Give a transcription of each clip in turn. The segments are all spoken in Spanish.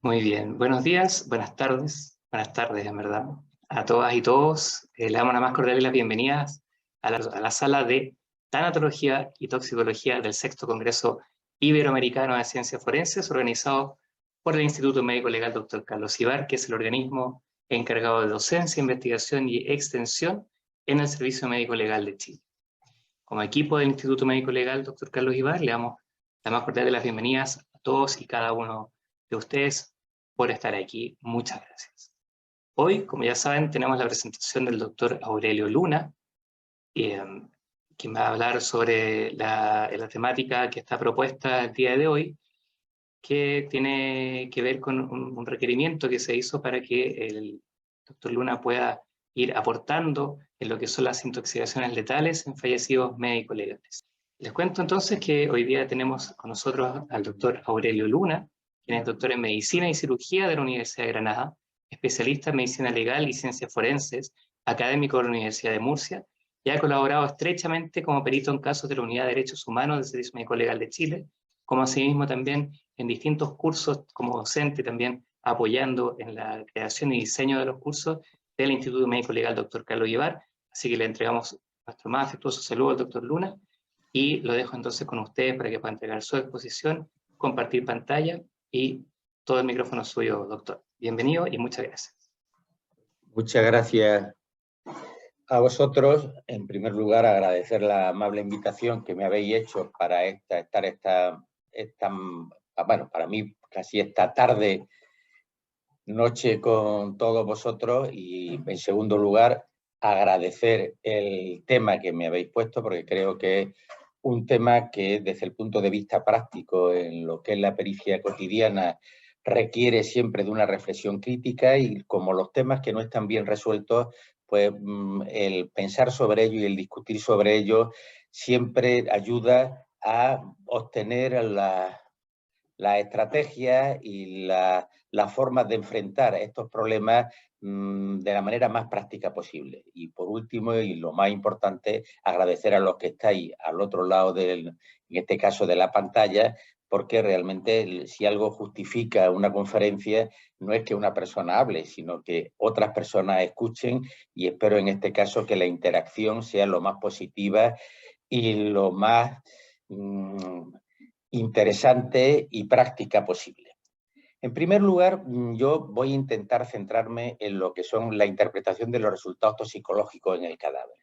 Muy bien, buenos días, buenas tardes en verdad, a todas y todos. Le damos las más cordiales las bienvenidas a la sala de Tanatología y Toxicología del Sexto Congreso Iberoamericano de Ciencias Forenses, organizado por el Instituto Médico Legal Dr. Carlos Ibar, que es el organismo encargado de docencia, investigación y extensión en el Servicio Médico Legal de Chile. Como equipo del Instituto Médico Legal Dr. Carlos Ibar, le damos las más cordiales las bienvenidas a todos y cada uno de ustedes por estar aquí. Muchas gracias. Hoy, como ya saben, tenemos la presentación del doctor Aurelio Luna, quien va a hablar sobre la temática que está propuesta el día de hoy, que tiene que ver con un requerimiento que se hizo para que el doctor Luna pueda ir aportando en lo que son las intoxicaciones letales en fallecidos médicos legales. Les cuento entonces que hoy día tenemos con nosotros al doctor Aurelio Luna, quien es doctor en Medicina y Cirugía de la Universidad de Granada, especialista en Medicina Legal y Ciencias Forenses, académico de la Universidad de Murcia, y ha colaborado estrechamente como perito en casos de la Unidad de Derechos Humanos del Servicio Médico Legal de Chile, como asimismo también en distintos cursos como docente, también apoyando en la creación y diseño de los cursos del Instituto Médico Legal Dr. Carlos Ibar. Así que le entregamos nuestro más afectuoso saludo al doctor Luna y lo dejo entonces con ustedes para que pueda entregar su exposición, compartir pantalla y todo el micrófono suyo, doctor. Bienvenido y muchas gracias. Muchas gracias a vosotros. En primer lugar, agradecer la amable invitación que me habéis hecho para bueno, para mí casi esta tarde, noche con todos vosotros, y en segundo lugar, agradecer el tema que me habéis puesto, porque creo que es un tema que desde el punto de vista práctico en lo que es la pericia cotidiana requiere siempre de una reflexión crítica, y como los temas que no están bien resueltos, pues el pensar sobre ello y el discutir sobre ello siempre ayuda a obtener la estrategia y las formas de enfrentar estos problemas de la manera más práctica posible. Y por último, y lo más importante, agradecer a los que estáis al otro lado en este caso de la pantalla, porque realmente si algo justifica una conferencia no es que una persona hable, sino que otras personas escuchen, y espero en este caso que la interacción sea lo más positiva y lo más interesante y práctica posible. En primer lugar, yo voy a intentar centrarme en lo que son la interpretación de los resultados toxicológicos en el cadáver,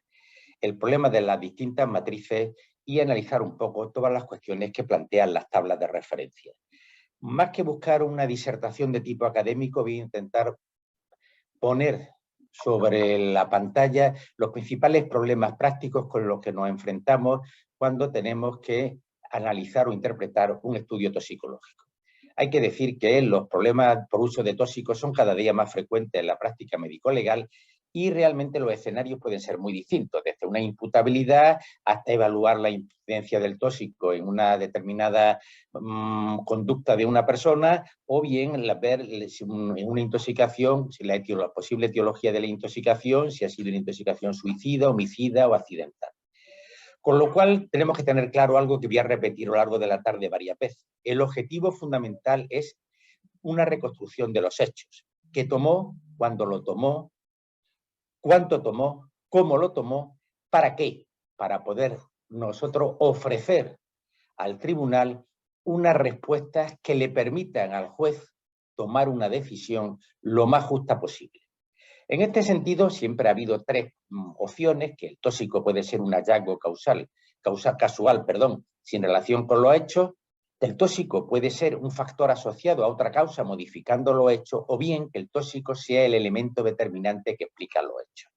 el problema de las distintas matrices y analizar un poco todas las cuestiones que plantean las tablas de referencia. Más que buscar una disertación de tipo académico, voy a intentar poner sobre la pantalla los principales problemas prácticos con los que nos enfrentamos cuando tenemos que analizar o interpretar un estudio toxicológico. Hay que decir que los problemas por uso de tóxicos son cada día más frecuentes en la práctica médico-legal, y realmente los escenarios pueden ser muy distintos, desde una imputabilidad hasta evaluar la incidencia del tóxico en una determinada conducta de una persona, o bien ver en una intoxicación, si la posible etiología de la intoxicación, si ha sido una intoxicación suicida, homicida o accidental. Con lo cual tenemos que tener claro algo que voy a repetir a lo largo de la tarde varias veces. El objetivo fundamental es una reconstrucción de los hechos. ¿Qué tomó? ¿Cuándo lo tomó? ¿Cuánto tomó? ¿Cómo lo tomó? ¿Para qué? Para poder nosotros ofrecer al tribunal unas respuestas que le permitan al juez tomar una decisión lo más justa posible. En este sentido, siempre ha habido tres opciones: que el tóxico puede ser un hallazgo casual, sin relación con los hechos; el tóxico puede ser un factor asociado a otra causa modificando los hechos; o bien que el tóxico sea el elemento determinante que explica los hechos.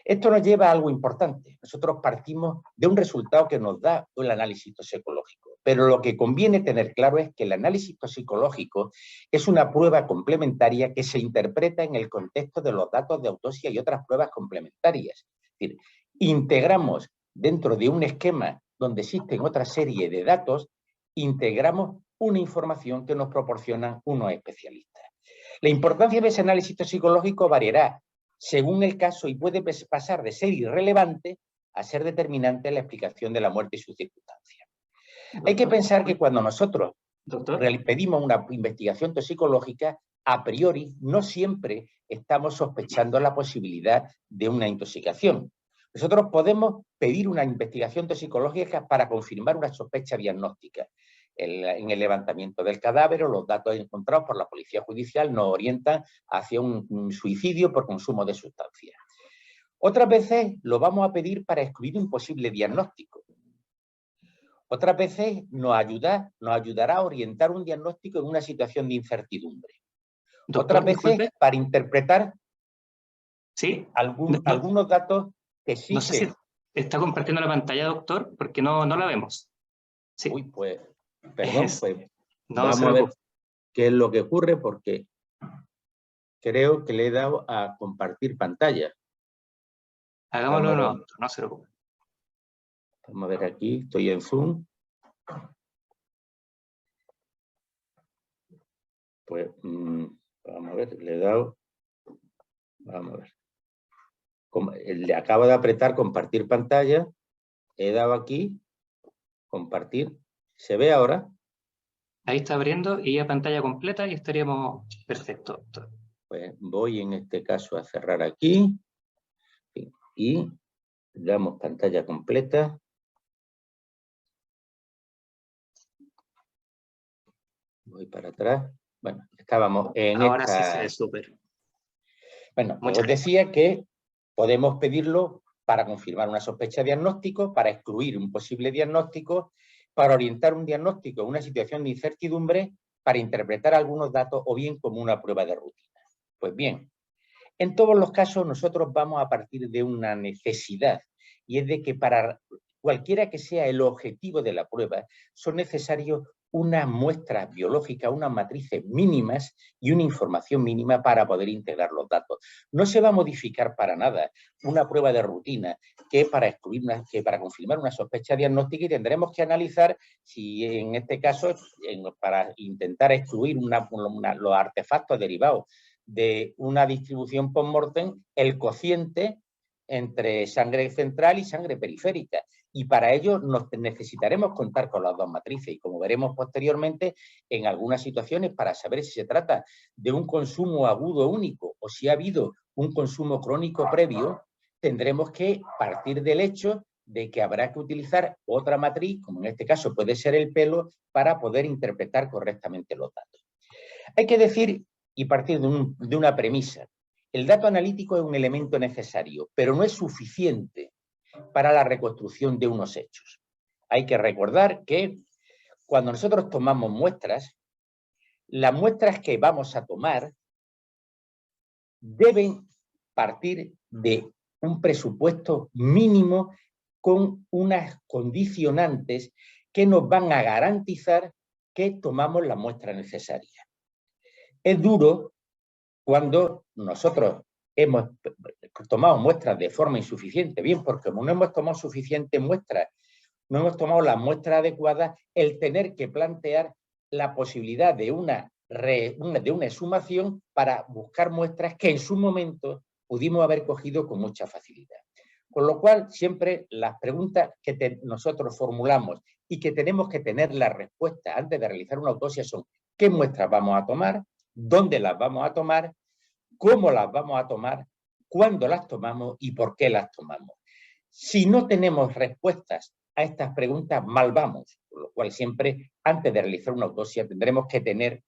Esto nos lleva a algo importante. Nosotros partimos de un resultado que nos da el análisis toxicológico, pero lo que conviene tener claro es que el análisis toxicológico es una prueba complementaria que se interpreta en el contexto de los datos de autopsia y otras pruebas complementarias. Es decir, integramos dentro de un esquema donde existen otra serie de datos, integramos una información que nos proporcionan unos especialistas. La importancia de ese análisis toxicológico variará según el caso y puede pasar de ser irrelevante a ser determinante en la explicación de la muerte y sus circunstancias. Hay que pensar que cuando nosotros Doctor. pedimos una investigación toxicológica, a priori no siempre estamos sospechando la posibilidad de una intoxicación. Nosotros podemos pedir una investigación toxicológica para confirmar una sospecha diagnóstica. En el levantamiento del cadáver o los datos encontrados por la Policía Judicial nos orientan hacia un suicidio por consumo de sustancias. Otras veces lo vamos a pedir para excluir un posible diagnóstico. Otras veces nos ayudará a orientar un diagnóstico en una situación de incertidumbre. Doctor, Otras veces disculpe. para interpretar Sí. algunos datos que sí no sé si está compartiendo la pantalla, doctor, porque no la vemos. Sí. Uy, pues, perdón, pues no vamos a ver qué es lo que ocurre, porque creo que le he dado a compartir pantalla. Hagámoslo no, doctor, no se preocupe. Vamos a ver aquí, estoy en Zoom. Pues, vamos a ver, le he dado, vamos a ver. Le acabo de apretar compartir pantalla, he dado aquí, compartir, ¿se ve ahora? Ahí está abriendo y ya pantalla completa y estaríamos perfecto, doctor. Pues voy en este caso a cerrar aquí y damos pantalla completa. Voy para atrás. Bueno, estábamos en ahora esta... sí se ve súper. Bueno, pues os decía que podemos pedirlo para confirmar una sospecha diagnóstico, para excluir un posible diagnóstico, para orientar un diagnóstico en una situación de incertidumbre, para interpretar algunos datos o bien como una prueba de rutina. Pues bien, en todos los casos nosotros vamos a partir de una necesidad, y es de que para cualquiera que sea el objetivo de la prueba son necesarios unas muestras biológicas, unas matrices mínimas y una información mínima para poder integrar los datos. No se va a modificar para nada una prueba de rutina que para confirmar una sospecha diagnóstica, y tendremos que analizar si en este caso, para intentar excluir los artefactos derivados de una distribución post-mortem, el cociente entre sangre central y sangre periférica. Y para ello necesitaremos contar con las dos matrices, y como veremos posteriormente, en algunas situaciones, para saber si se trata de un consumo agudo único o si ha habido un consumo crónico previo, tendremos que partir del hecho de que habrá que utilizar otra matriz, como en este caso puede ser el pelo, para poder interpretar correctamente los datos. Hay que decir y partir de una premisa: el dato analítico es un elemento necesario, pero no es suficiente para la reconstrucción de unos hechos. Hay que recordar que cuando nosotros tomamos muestras, las muestras que vamos a tomar deben partir de un presupuesto mínimo con unas condicionantes que nos van a garantizar que tomamos la muestra necesaria. Es duro cuando nosotros hemos tomado muestras de forma insuficiente, bien porque como no hemos tomado suficientes muestras, no hemos tomado las muestras adecuadas, el tener que plantear la posibilidad de una exhumación para buscar muestras que en su momento pudimos haber cogido con mucha facilidad. Con lo cual, siempre las preguntas que nosotros formulamos y que tenemos que tener la respuesta antes de realizar una autopsia son: ¿qué muestras vamos a tomar? ¿Dónde las vamos a tomar? ¿Cómo las vamos a tomar? ¿Cuándo las tomamos? ¿Y por qué las tomamos? Si no tenemos respuestas a estas preguntas, mal vamos. Por lo cual, siempre, antes de realizar una autopsia, tendremos que tener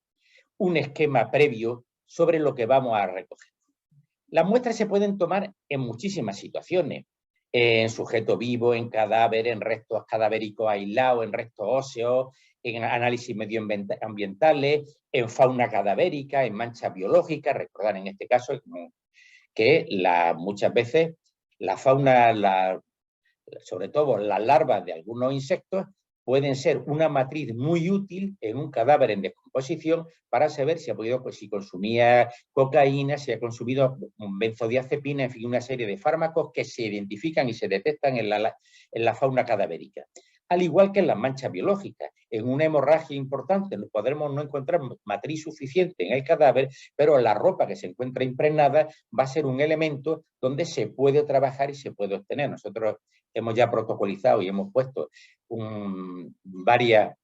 un esquema previo sobre lo que vamos a recoger. Las muestras se pueden tomar en muchísimas situaciones: en sujeto vivo, en cadáver, en restos cadavéricos aislados, en restos óseos, en análisis medioambientales, en fauna cadavérica, en manchas biológicas. Recordar en este caso que muchas veces la fauna, sobre todo las larvas de algunos insectos, pueden ser una matriz muy útil en un cadáver en descomposición para saber si si consumía cocaína, si ha consumido benzodiazepina, en fin, una serie de fármacos que se identifican y se detectan en la fauna cadavérica. Al igual que en las manchas biológicas, en una hemorragia importante podremos no encontrar matriz suficiente en el cadáver, pero la ropa que se encuentra impregnada va a ser un elemento donde se puede trabajar y se puede obtener. Nosotros hemos ya protocolizado y hemos puesto varias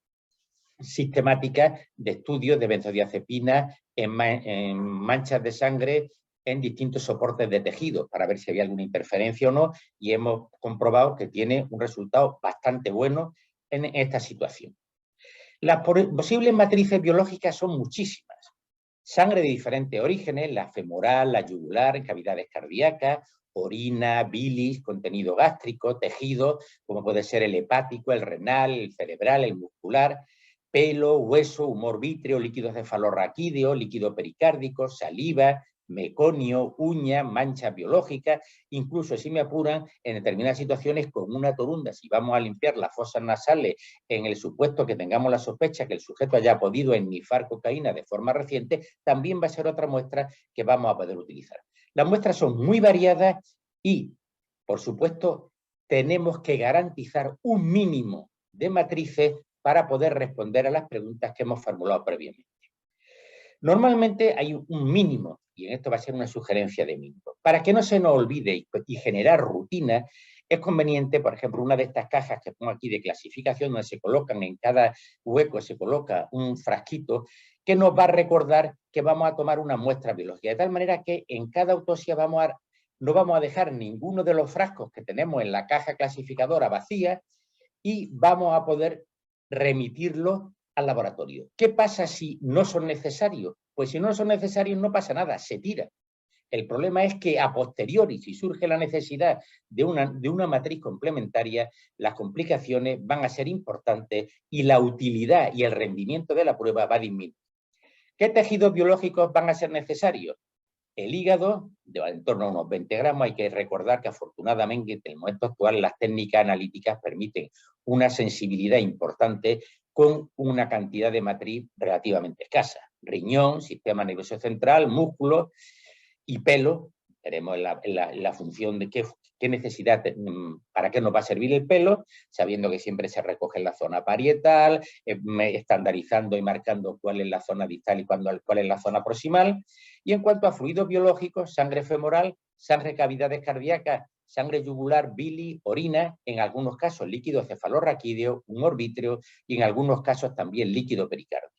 sistemáticas de estudios de benzodiazepina en manchas de sangre en distintos soportes de tejido para ver si había alguna interferencia o no, y hemos comprobado que tiene un resultado bastante bueno en esta situación. Las posibles matrices biológicas son muchísimas. Sangre de diferentes orígenes, la femoral, la yugular, en cavidades cardíacas, orina, bilis, contenido gástrico, tejido, como puede ser el hepático, el renal, el cerebral, el muscular, pelo, hueso, humor vítreo, líquido cefalorraquídeo, líquido pericárdico, saliva, meconio, uña, manchas biológicas, incluso si me apuran, en determinadas situaciones con una torunda, si vamos a limpiar las fosas nasales en el supuesto que tengamos la sospecha que el sujeto haya podido esnifar cocaína de forma reciente, también va a ser otra muestra que vamos a poder utilizar. Las muestras son muy variadas y, por supuesto, tenemos que garantizar un mínimo de matrices para poder responder a las preguntas que hemos formulado previamente. Normalmente hay un mínimo, y en esto va a ser una sugerencia de mínimo. Para que no se nos olvide y generar rutina, es conveniente, por ejemplo, una de estas cajas que pongo aquí de clasificación, donde se colocan en cada hueco, se coloca un frasquito, que nos va a recordar que vamos a tomar una muestra biológica, de tal manera que en cada autopsia no vamos a dejar ninguno de los frascos que tenemos en la caja clasificadora vacía y vamos a poder remitirlo al laboratorio. ¿Qué pasa si no son necesarios? Pues si no son necesarios no pasa nada, se tira. El problema es que a posteriori, si surge la necesidad de una matriz complementaria, las complicaciones van a ser importantes y la utilidad y el rendimiento de la prueba va a disminuir. ¿Qué tejidos biológicos van a ser necesarios? El hígado, en torno a unos 20 gramos, hay que recordar que afortunadamente en el momento actual las técnicas analíticas permiten una sensibilidad importante con una cantidad de matriz relativamente escasa. Riñón, sistema nervioso central, músculo y pelo. Veremos la función de qué necesidad, para qué nos va a servir el pelo, sabiendo que siempre se recoge en la zona parietal, estandarizando y marcando cuál es la zona distal y cuál es la zona proximal. Y en cuanto a fluidos biológicos, sangre femoral, sangre cavidades cardíacas, sangre yugular, bilis, orina, en algunos casos líquido cefalorraquídeo, humor vítreo y en algunos casos también líquido pericárdico.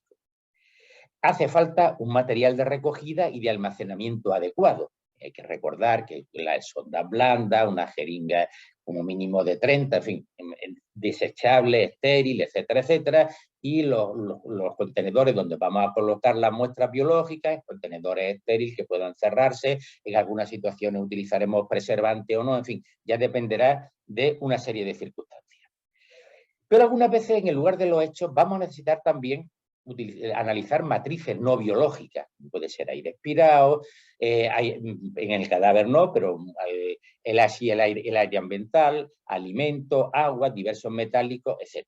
Hace falta un material de recogida y de almacenamiento adecuado. Hay que recordar que la sonda blanda, una jeringa como mínimo de 30, en fin, desechable, estéril, etcétera, etcétera, y los contenedores donde vamos a colocar las muestras biológicas, contenedores estériles que puedan cerrarse, en algunas situaciones utilizaremos preservante o no, en fin, ya dependerá de una serie de circunstancias. Pero algunas veces en el lugar de los hechos vamos a necesitar también analizar matrices no biológicas, puede ser aire expirado, en el cadáver no, pero el aire ambiental, alimentos, agua, diversos metálicos, etc.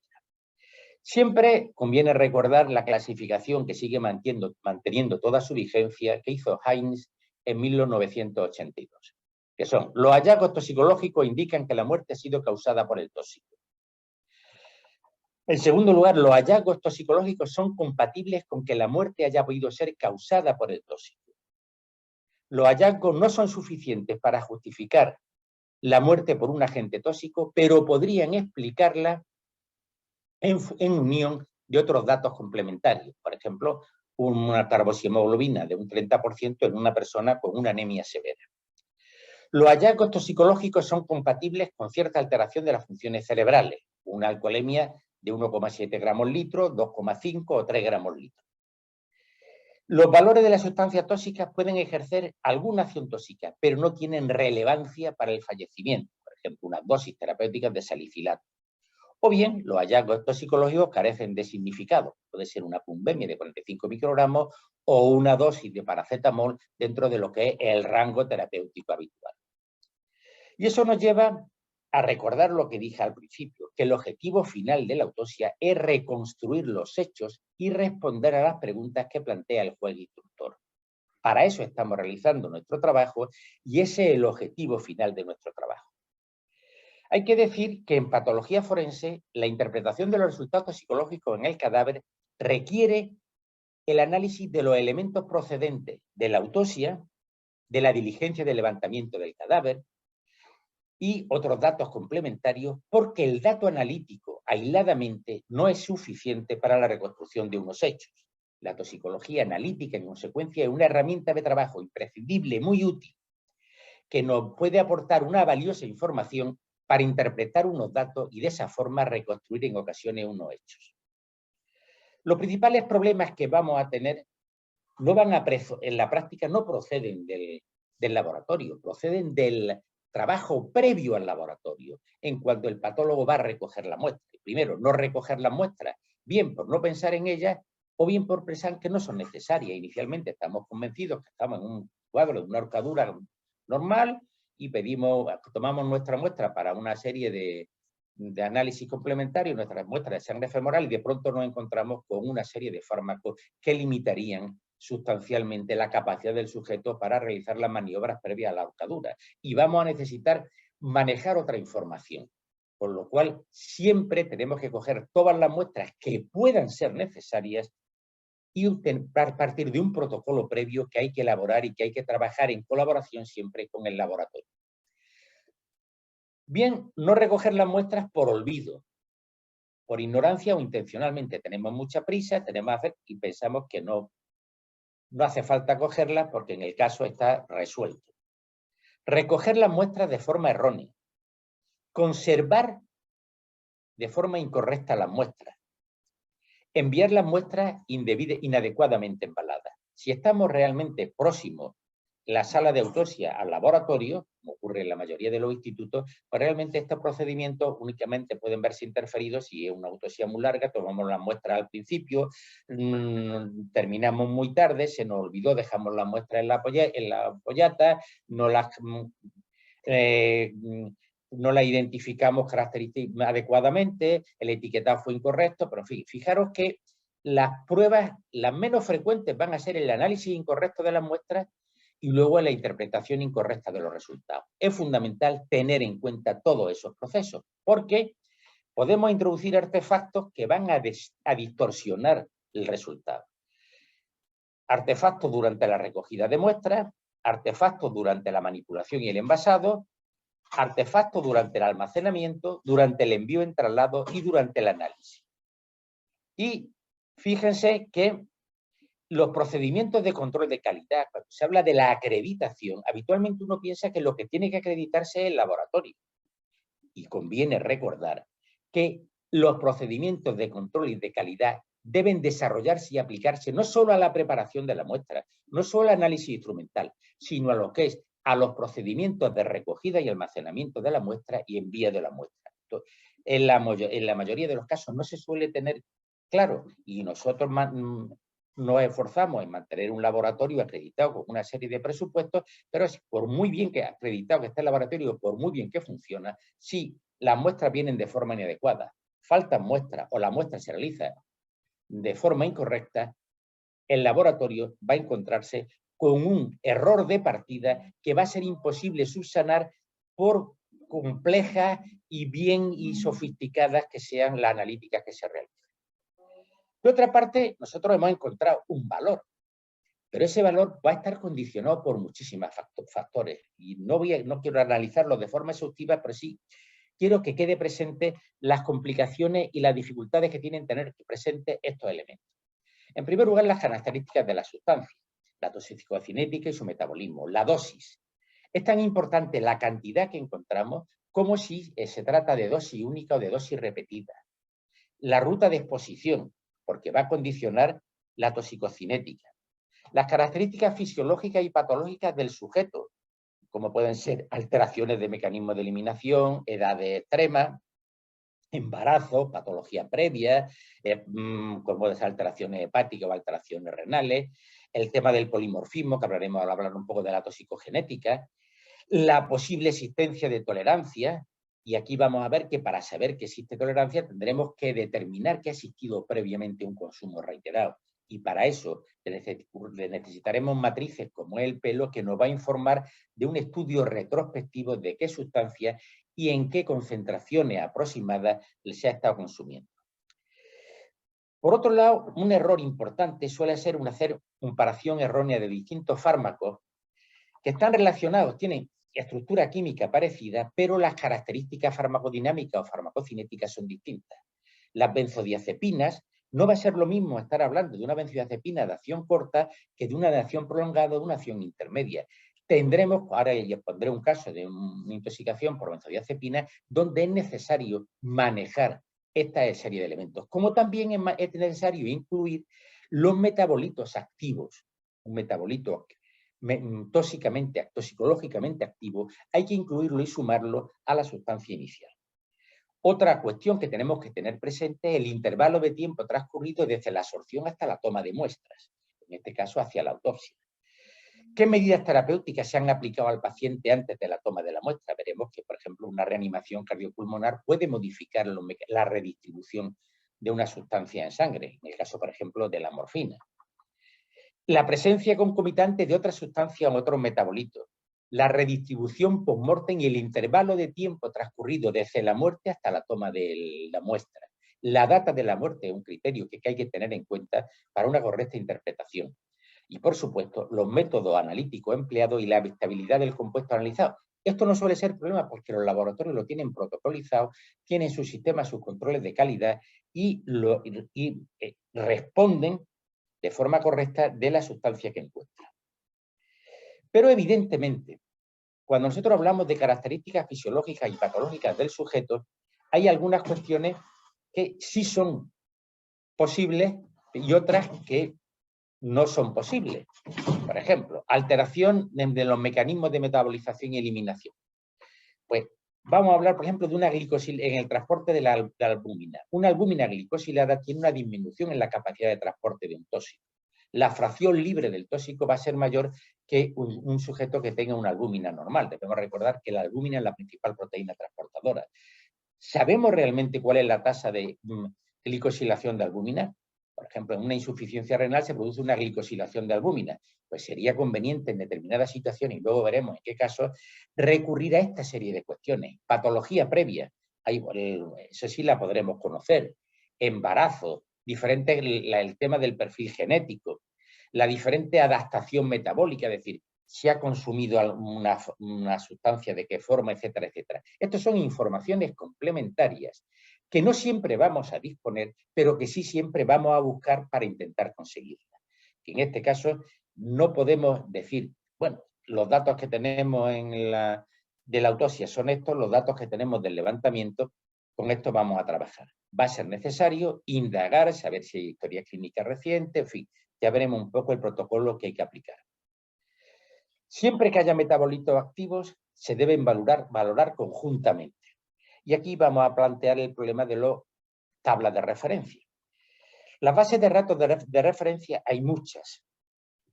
Siempre conviene recordar la clasificación que sigue manteniendo toda su vigencia que hizo Heinz en 1982, que son: los hallazgos toxicológicos indican que la muerte ha sido causada por el tóxico. En segundo lugar, los hallazgos toxicológicos son compatibles con que la muerte haya podido ser causada por el tóxico. Los hallazgos no son suficientes para justificar la muerte por un agente tóxico, pero podrían explicarla en unión de otros datos complementarios. Por ejemplo, una carboxihemoglobina de un 30% en una persona con una anemia severa. Los hallazgos toxicológicos son compatibles con cierta alteración de las funciones cerebrales, una alcoholemia de 1,7 gramos litro, 2,5 o 3 gramos litro. Los valores de las sustancias tóxicas pueden ejercer alguna acción tóxica, pero no tienen relevancia para el fallecimiento, por ejemplo, unas dosis terapéuticas de salicilato. O bien, los hallazgos toxicológicos carecen de significado. Puede ser una pumbemia de 45 microgramos o una dosis de paracetamol dentro de lo que es el rango terapéutico habitual. Y eso nos lleva a recordar lo que dije al principio, que el objetivo final de la autopsia es reconstruir los hechos y responder a las preguntas que plantea el juez instructor. Para eso estamos realizando nuestro trabajo y ese es el objetivo final de nuestro trabajo. Hay que decir que en patología forense la interpretación de los resultados psicológicos en el cadáver requiere el análisis de los elementos procedentes de la autopsia, de la diligencia de levantamiento del cadáver, y otros datos complementarios, porque el dato analítico aisladamente no es suficiente para la reconstrucción de unos hechos. La toxicología analítica, en consecuencia, es una herramienta de trabajo imprescindible, muy útil, que nos puede aportar una valiosa información para interpretar unos datos y de esa forma reconstruir en ocasiones unos hechos. Los principales problemas que vamos a tener en la práctica no proceden del laboratorio, proceden del trabajo previo al laboratorio, en cuanto el patólogo va a recoger la muestra. Primero, no recoger las muestras, bien por no pensar en ellas, o bien por pensar que no son necesarias. Inicialmente estamos convencidos que estamos en un cuadro de una horcadura normal y tomamos nuestra muestra para una serie de análisis complementarios, nuestras muestras de sangre femoral, y de pronto nos encontramos con una serie de fármacos que limitarían sustancialmente la capacidad del sujeto para realizar las maniobras previas a la horcadura. Y vamos a necesitar manejar otra información. Por lo cual, siempre tenemos que coger todas las muestras que puedan ser necesarias y partir de un protocolo previo que hay que elaborar y que hay que trabajar en colaboración siempre con el laboratorio. Bien, no recoger las muestras por olvido, por ignorancia o intencionalmente. Tenemos mucha prisa, y pensamos que no hace falta cogerlas porque en el caso está resuelto. Recoger las muestras de forma errónea. Conservar de forma incorrecta las muestras. Enviar las muestras inadecuadamente embaladas. Si estamos realmente próximos la sala de autopsia al laboratorio, como ocurre en la mayoría de los institutos, pues realmente estos procedimientos únicamente pueden verse interferidos si es una autopsia muy larga, tomamos las muestras al principio, terminamos muy tarde, se nos olvidó, dejamos las muestras en la pollata, no la identificamos adecuadamente, el etiquetado fue incorrecto, pero en fin, fijaros que las pruebas, las menos frecuentes, van a ser el análisis incorrecto de las muestras y luego la interpretación incorrecta de los resultados. Es fundamental tener en cuenta todos esos procesos, porque podemos introducir artefactos que van a distorsionar el resultado. Artefactos durante la recogida de muestras, artefactos durante la manipulación y el envasado, artefactos durante el almacenamiento, durante el envío en traslado y durante el análisis. Y fíjense que los procedimientos de control de calidad, cuando se habla de la acreditación, habitualmente uno piensa que lo que tiene que acreditarse es el laboratorio. Y conviene recordar que los procedimientos de control y de calidad deben desarrollarse y aplicarse no solo a la preparación de la muestra, no solo al análisis instrumental, sino a lo que es a los procedimientos de recogida y almacenamiento de la muestra y envío de la muestra. Entonces, en la mayoría de los casos no se suele tener claro, y nosotros nos esforzamos en mantener un laboratorio acreditado con una serie de presupuestos, pero por muy bien que acreditado que esté el laboratorio, por muy bien que funciona, si las muestras vienen de forma inadecuada, faltan muestras o la muestra se realiza de forma incorrecta, el laboratorio va a encontrarse con un error de partida que va a ser imposible subsanar por complejas y sofisticadas que sean las analíticas que se realizan. De otra parte, nosotros hemos encontrado un valor, pero ese valor va a estar condicionado por muchísimos factores. Y no quiero analizarlo de forma exhaustiva, pero sí quiero que quede presente las complicaciones y las dificultades que tienen tener presentes estos elementos. En primer lugar, las características de la sustancia, la toxicocinética y su metabolismo, la dosis. Es tan importante la cantidad que encontramos como si se trata de dosis única o de dosis repetida. La ruta de exposición, porque va a condicionar la toxicocinética. Las características fisiológicas y patológicas del sujeto, como pueden ser alteraciones de mecanismos de eliminación, edades extremas, embarazo, patología previa, como alteraciones hepáticas o alteraciones renales, el tema del polimorfismo, que hablaremos al hablar un poco de la toxicogenética, la posible existencia de tolerancia, y aquí vamos a ver que para saber que existe tolerancia tendremos que determinar que ha existido previamente un consumo reiterado. Y para eso necesitaremos matrices como el pelo que nos va a informar de un estudio retrospectivo de qué sustancia y en qué concentraciones aproximadas se ha estado consumiendo. Por otro lado, un error importante suele ser hacer comparación errónea de distintos fármacos que están relacionados, tienen estructura química parecida, pero las características farmacodinámicas o farmacocinéticas son distintas. Las benzodiazepinas, no va a ser lo mismo estar hablando de una benzodiazepina de acción corta que de una de acción prolongada o de una acción intermedia. Tendremos, ahora les pondré un caso de una intoxicación por benzodiazepina, donde es necesario manejar esta serie de elementos. Como también es necesario incluir los metabolitos activos. Un metabolito toxicológicamente activo, hay que incluirlo y sumarlo a la sustancia inicial. Otra cuestión que tenemos que tener presente es el intervalo de tiempo transcurrido desde la absorción hasta la toma de muestras, en este caso hacia la autopsia. ¿Qué medidas terapéuticas se han aplicado al paciente antes de la toma de la muestra? Veremos que, por ejemplo, una reanimación cardiopulmonar puede modificar la redistribución de una sustancia en sangre, en el caso, por ejemplo, de la morfina. La presencia concomitante de otras sustancias o otros metabolitos, la redistribución post-mortem y el intervalo de tiempo transcurrido desde la muerte hasta la toma de la muestra. La data de la muerte es un criterio que hay que tener en cuenta para una correcta interpretación. Y, por supuesto, los métodos analíticos empleados y la estabilidad del compuesto analizado. Esto no suele ser problema porque los laboratorios lo tienen protocolizado, tienen sus sistemas, sus controles de calidad y responden de forma correcta de la sustancia que encuentra. Pero evidentemente, cuando nosotros hablamos de características fisiológicas y patológicas del sujeto, hay algunas cuestiones que sí son posibles y otras que no son posibles. Por ejemplo, alteración de los mecanismos de metabolización y eliminación. Pues vamos a hablar, por ejemplo, de una glicosilada en el transporte de la albúmina. Una albúmina glicosilada tiene una disminución en la capacidad de transporte de un tóxico. La fracción libre del tóxico va a ser mayor que un sujeto que tenga una albúmina normal. Debemos recordar que la albúmina es la principal proteína transportadora. ¿Sabemos realmente cuál es la tasa de glicosilación de albúmina? Por ejemplo, en una insuficiencia renal se produce una glicosilación de albúmina. Pues sería conveniente en determinadas situaciones, y luego veremos en qué casos, recurrir a esta serie de cuestiones. Patología previa, eso sí la podremos conocer. Embarazo, el tema del perfil genético, la diferente adaptación metabólica, es decir, si ha consumido una sustancia, de qué forma, etcétera, etcétera. Estas son informaciones complementarias que no siempre vamos a disponer, pero que sí siempre vamos a buscar para intentar conseguirla. En este caso, no podemos decir, bueno, los datos que tenemos de la autopsia son estos, los datos que tenemos del levantamiento, con esto vamos a trabajar. Va a ser necesario indagar, saber si hay historia clínica reciente, en fin, ya veremos un poco el protocolo que hay que aplicar. Siempre que haya metabolitos activos, se deben valorar conjuntamente. Y aquí vamos a plantear el problema de las tablas de referencia. Las bases de datos de referencia hay muchas,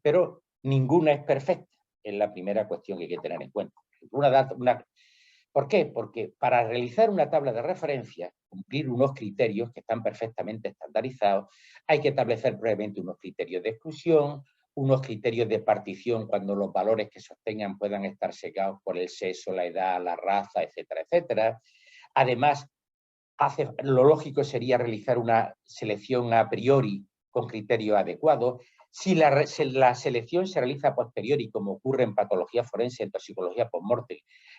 pero ninguna es perfecta. Es la primera cuestión que hay que tener en cuenta. ¿Por qué? Porque para realizar una tabla de referencia, cumplir unos criterios que están perfectamente estandarizados, hay que establecer previamente unos criterios de exclusión, unos criterios de partición cuando los valores que sostengan puedan estar secados por el sexo, la edad, la raza, etcétera, etcétera. Además, lo lógico sería realizar una selección a priori con criterios adecuados. Si la selección se realiza a posteriori, como ocurre en patología forense, en toxicología post-mortem,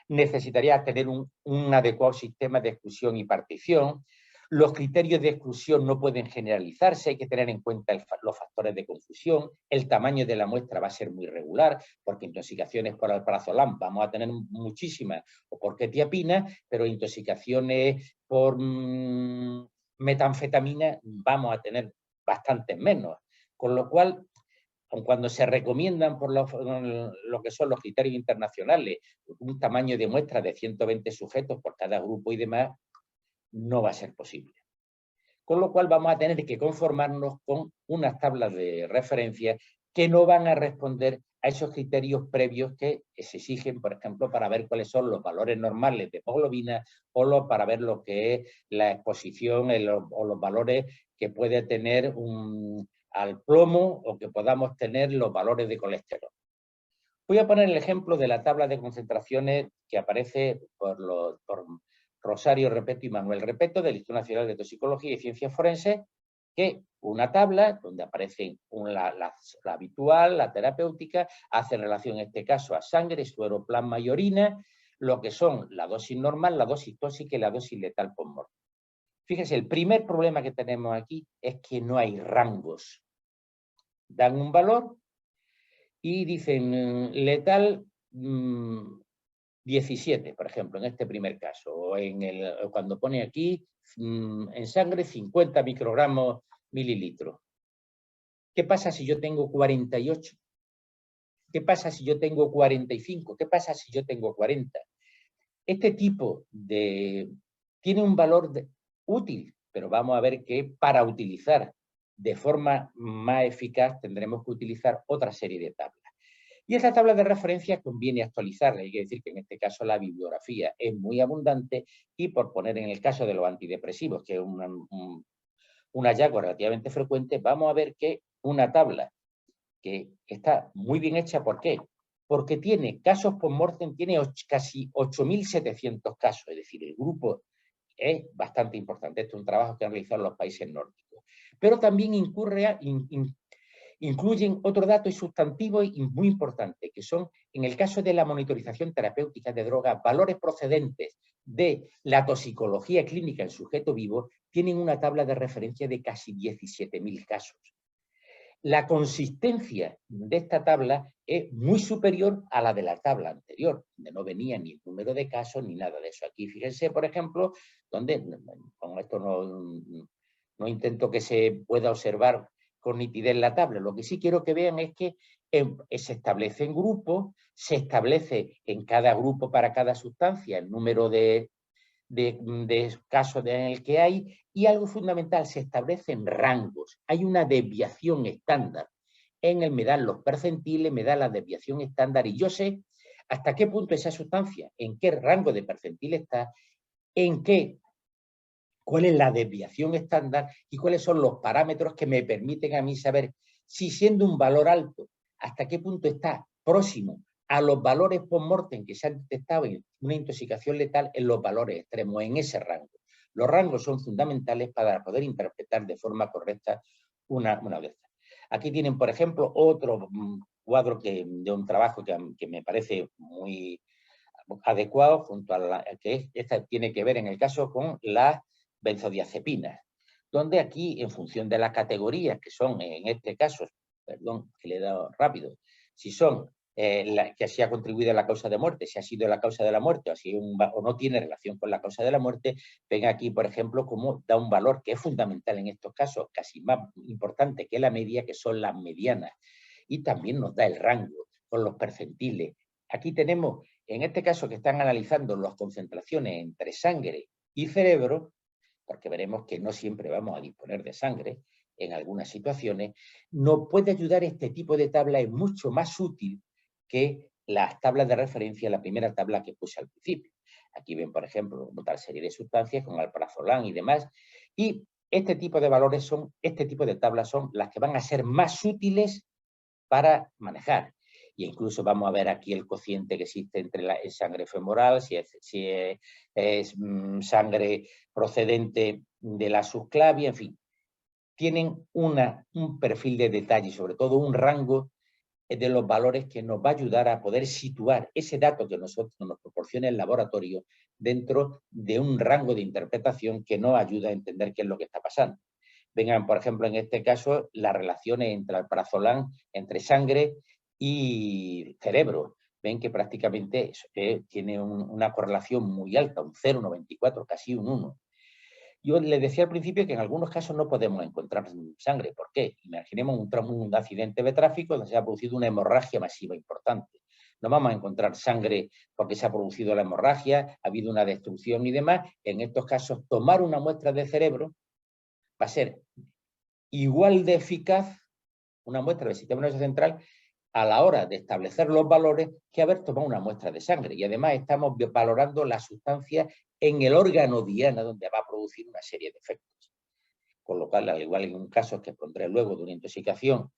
necesitaría tener un adecuado sistema de exclusión y partición. Los criterios de exclusión no pueden generalizarse, hay que tener en cuenta los factores de confusión. El tamaño de la muestra va a ser muy regular, porque intoxicaciones por alprazolam vamos a tener muchísimas, o por quetiapina, pero intoxicaciones por metanfetamina vamos a tener bastantes menos. Con lo cual, aun cuando se recomiendan por lo que son los criterios internacionales un tamaño de muestra de 120 sujetos por cada grupo y demás, no va a ser posible. Con lo cual vamos a tener que conformarnos con unas tablas de referencia que no van a responder a esos criterios previos que se exigen, por ejemplo, para ver cuáles son los valores normales de hemoglobina o para ver lo que es la exposición o los valores que puede tener al plomo o que podamos tener los valores de colesterol. Voy a poner el ejemplo de la tabla de concentraciones que aparece por Rosario Repeto y Manuel Repeto del Instituto Nacional de Toxicología y Ciencias Forenses, que una tabla donde aparece la habitual, la terapéutica, hace relación en este caso a sangre, suero, plasma y orina, lo que son la dosis normal, la dosis tóxica y la dosis letal post-mortem. Fíjese, el primer problema que tenemos aquí es que no hay rangos. Dan un valor y dicen letal 17, por ejemplo, en este primer caso, o cuando pone aquí en sangre 50 microgramos mililitros. ¿Qué pasa si yo tengo 48? ¿Qué pasa si yo tengo 45? ¿Qué pasa si yo tengo 40? Este tipo tiene un valor útil, pero vamos a ver que para utilizar de forma más eficaz tendremos que utilizar otra serie de tablas. Y esta tabla de referencia conviene actualizarla. Hay que decir que en este caso la bibliografía es muy abundante y por poner en el caso de los antidepresivos, que es un hallazgo relativamente frecuente, vamos a ver que una tabla que está muy bien hecha, ¿por qué? Porque tiene casos post-mortem, tiene casi 8.700 casos, es decir, el grupo es bastante importante. Este es un trabajo que han realizado los países nórdicos. Pero también incluyen otro dato y sustantivo y muy importante, que son, en el caso de la monitorización terapéutica de drogas, valores procedentes de la toxicología clínica en sujeto vivo, tienen una tabla de referencia de casi 17.000 casos. La consistencia de esta tabla es muy superior a la de la tabla anterior, donde no venía ni el número de casos ni nada de eso. Aquí fíjense, por ejemplo, donde, con esto no intento que se pueda observar con nitidez la tabla, lo que sí quiero que vean es que se establece en grupos, se establece en cada grupo para cada sustancia el número de casos en el que hay, y algo fundamental, se establecen rangos. Hay una desviación estándar. Me dan los percentiles, me da la desviación estándar y yo sé hasta qué punto esa sustancia, en qué rango de percentil está, cuál es la desviación estándar y cuáles son los parámetros que me permiten a mí saber si, siendo un valor alto, hasta qué punto está próximo a los valores post-mortem que se han detectado en una intoxicación letal, en los valores extremos, en ese rango. Los rangos son fundamentales para poder interpretar de forma correcta una de estas. Aquí tienen, por ejemplo, otro cuadro de un trabajo que me parece muy adecuado, junto a que esta tiene que ver en el caso con las benzodiazepinas, donde aquí, en función de las categorías que son, en este caso, perdón, que le he dado rápido, si son que así ha contribuido a la causa de muerte, si ha sido la causa de la muerte o no tiene relación con la causa de la muerte, ven aquí, por ejemplo, cómo da un valor que es fundamental en estos casos, casi más importante que la media, que son las medianas. Y también nos da el rango con los percentiles. Aquí tenemos, en este caso, que están analizando las concentraciones entre sangre y cerebro, porque veremos que no siempre vamos a disponer de sangre en algunas situaciones, nos puede ayudar este tipo de tabla, es mucho más útil que las tablas de referencia, la primera tabla que puse al principio. Aquí ven, por ejemplo, otra serie de sustancias con alprazolam y demás, y este tipo de valores este tipo de tablas son las que van a ser más útiles para manejar. Y incluso vamos a ver aquí el cociente que existe entre la sangre femoral, si es sangre procedente de la subclavia, en fin. Tienen un perfil de detalle, sobre todo un rango de los valores que nos va a ayudar a poder situar ese dato que nosotros nos proporciona el laboratorio dentro de un rango de interpretación que nos ayuda a entender qué es lo que está pasando. Vengan, por ejemplo, en este caso, las relaciones entre alprazolam, entre sangre y cerebro. Ven que prácticamente tiene una correlación muy alta, un 0,94, casi un 1. Yo les decía al principio que en algunos casos no podemos encontrar sangre. ¿Por qué? Imaginemos un accidente de tráfico donde se ha producido una hemorragia masiva importante. No vamos a encontrar sangre porque se ha producido la hemorragia, ha habido una destrucción y demás. En estos casos, tomar una muestra de cerebro va a ser igual de eficaz, una muestra del sistema nervioso central, a la hora de establecer los valores que haber tomado una muestra de sangre. Y además estamos valorando la sustancia en el órgano diana donde va a producir una serie de efectos. Con lo cual, al igual en un caso que pondré luego de una intoxicación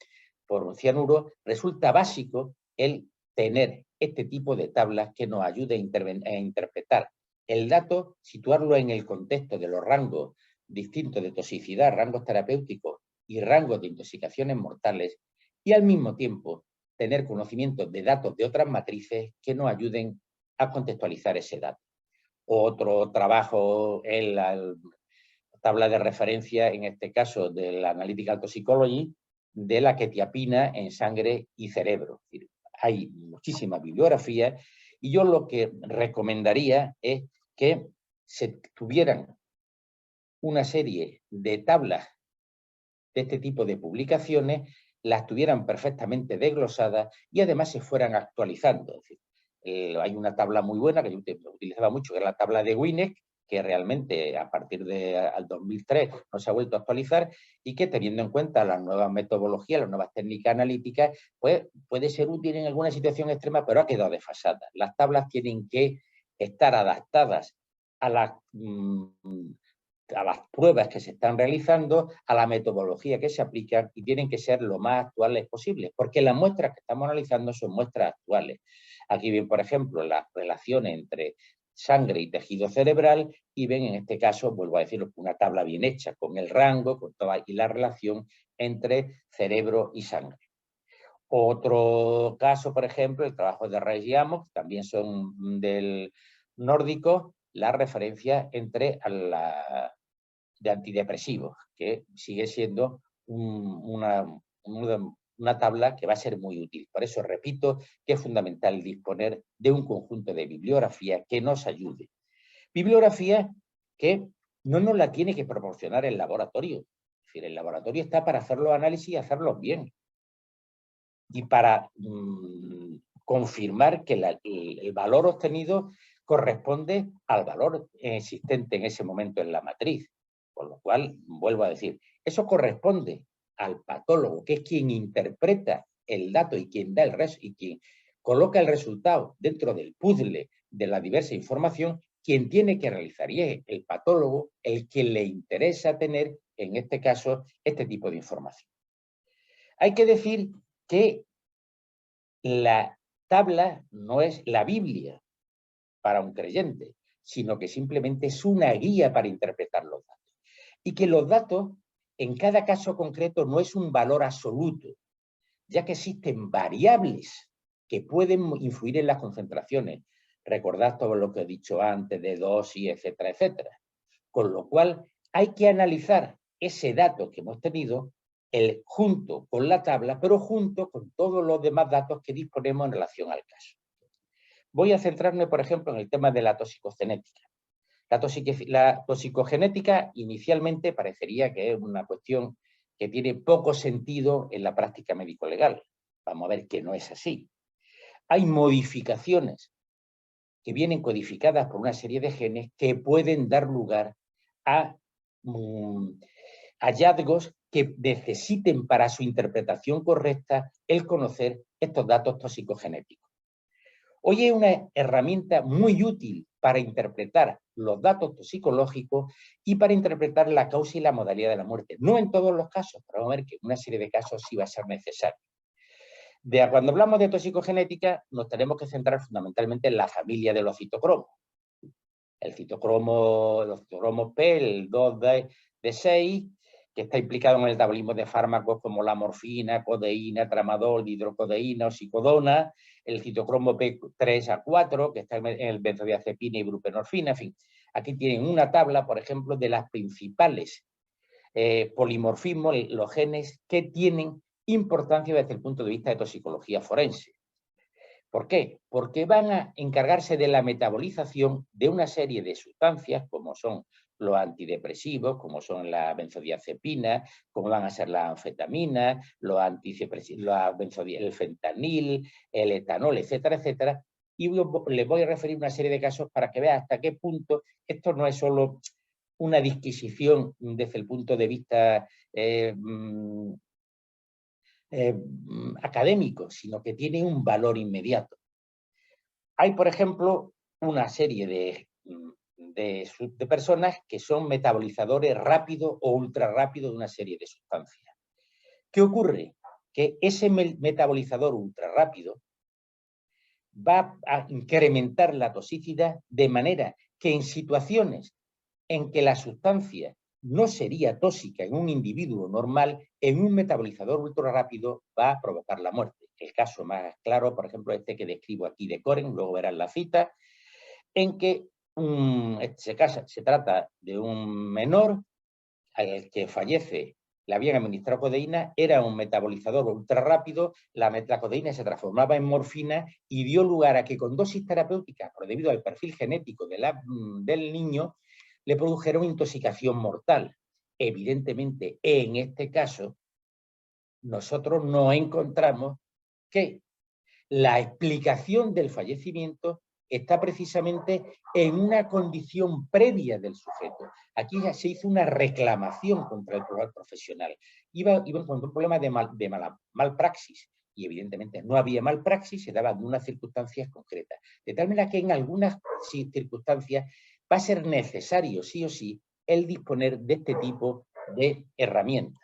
por un cianuro, resulta básico el tener este tipo de tablas que nos ayude a interpretar el dato, situarlo en el contexto de los rangos distintos de toxicidad, rangos terapéuticos y rangos de intoxicaciones mortales, y al mismo tiempo tener conocimiento de datos de otras matrices que nos ayuden a contextualizar ese dato. Otro trabajo es la tabla de referencia, en este caso de la Analytical Toxicology, de la quetiapina en sangre y cerebro. Es decir, hay muchísima bibliografía y yo lo que recomendaría es que se tuvieran una serie de tablas de este tipo de publicaciones, las tuvieran perfectamente desglosadas y además se fueran actualizando. Es decir, hay una tabla muy buena que yo utilizaba mucho, que es la tabla de Winec, que realmente a partir del 2003 no se ha vuelto a actualizar y que, teniendo en cuenta las nuevas metodologías, las nuevas técnicas analíticas, pues puede ser útil en alguna situación extrema, pero ha quedado desfasada. Las tablas tienen que estar adaptadas a las pruebas que se están realizando, a la metodología que se aplican, y tienen que ser lo más actuales posible, porque las muestras que estamos analizando son muestras actuales. Aquí ven, por ejemplo, las relaciones entre sangre y tejido cerebral, y ven, en este caso, vuelvo a decirlo, una tabla bien hecha, con el rango con toda, y la relación entre cerebro y sangre. Otro caso, por ejemplo, el trabajo de Reis y Amos, también son del nórdico, la referencia entre de antidepresivos, que sigue siendo una tabla que va a ser muy útil. Por eso repito que es fundamental disponer de un conjunto de bibliografía que nos ayude. Bibliografía que no nos la tiene que proporcionar el laboratorio. Es decir, el laboratorio está para hacer los análisis y hacerlos bien. Y para confirmar que el valor obtenido corresponde al valor existente en ese momento en la matriz. Con lo cual, vuelvo a decir, eso corresponde al patólogo, que es quien interpreta el dato y quien da y quien coloca el resultado dentro del puzzle de la diversa información, quien tiene que realizar, y es el patólogo el que le interesa tener, en este caso, este tipo de información. Hay que decir que la tabla no es la Biblia para un creyente, sino que simplemente es una guía para interpretar los datos. Y que los datos, en cada caso concreto, no es un valor absoluto, ya que existen variables que pueden influir en las concentraciones. Recordad todo lo que he dicho antes de dosis, etcétera, etcétera. Con lo cual, hay que analizar ese dato que hemos tenido junto con la tabla, pero junto con todos los demás datos que disponemos en relación al caso. Voy a centrarme, por ejemplo, en el tema de la toxicogenética. La toxicogenética inicialmente parecería que es una cuestión que tiene poco sentido en la práctica médico-legal. Vamos a ver que no es así. Hay modificaciones que vienen codificadas por una serie de genes que pueden dar lugar a hallazgos que necesiten para su interpretación correcta el conocer estos datos toxicogenéticos. Hoy es una herramienta muy útil para interpretar los datos toxicológicos y para interpretar la causa y la modalidad de la muerte. No en todos los casos, pero vamos a ver que en una serie de casos sí va a ser necesario. Cuando hablamos de toxicogenética, nos tenemos que centrar fundamentalmente en la familia de los citocromos. El citocromo P, el 2D6, que está implicado en el metabolismo de fármacos como la morfina, codeína, tramadol, hidrocodeína, oxicodona, el citocromo P3A4, que está en el benzodiazepina y buprenorfina, en fin. Aquí tienen una tabla, por ejemplo, de las principales polimorfismos, los genes que tienen importancia desde el punto de vista de toxicología forense. ¿Por qué? Porque van a encargarse de la metabolización de una serie de sustancias, como son los antidepresivos, como son la benzodiazepina, como van a ser las anfetaminas, el fentanil, el etanol, etcétera, etcétera. Y les voy a referir una serie de casos para que vean hasta qué punto esto no es solo una disquisición desde el punto de vista académico, sino que tiene un valor inmediato. Hay, por ejemplo, una serie de personas que son metabolizadores rápidos o ultra rápidos de una serie de sustancias. ¿Qué ocurre? Que ese metabolizador ultra rápido va a incrementar la toxicidad de manera que en situaciones en que la sustancia no sería tóxica en un individuo normal, en un metabolizador ultra rápido va a provocar la muerte. El caso más claro, por ejemplo, este que describo aquí de Coren, luego verán la cita, en que se trata de un menor al que fallece, le habían administrado codeína, era un metabolizador ultra rápido, la codeína se transformaba en morfina y dio lugar a que con dosis terapéuticas, por debido al perfil genético del niño, le produjeron intoxicación mortal. Evidentemente, en este caso, nosotros no encontramos que la explicación del fallecimiento está precisamente en una condición previa del sujeto. Aquí ya se hizo una reclamación contra el profesional. Iba contra un problema de malpraxis. Y evidentemente no había malpraxis, se daban unas circunstancias concretas. De tal manera que en algunas circunstancias va a ser necesario, sí o sí, el disponer de este tipo de herramientas.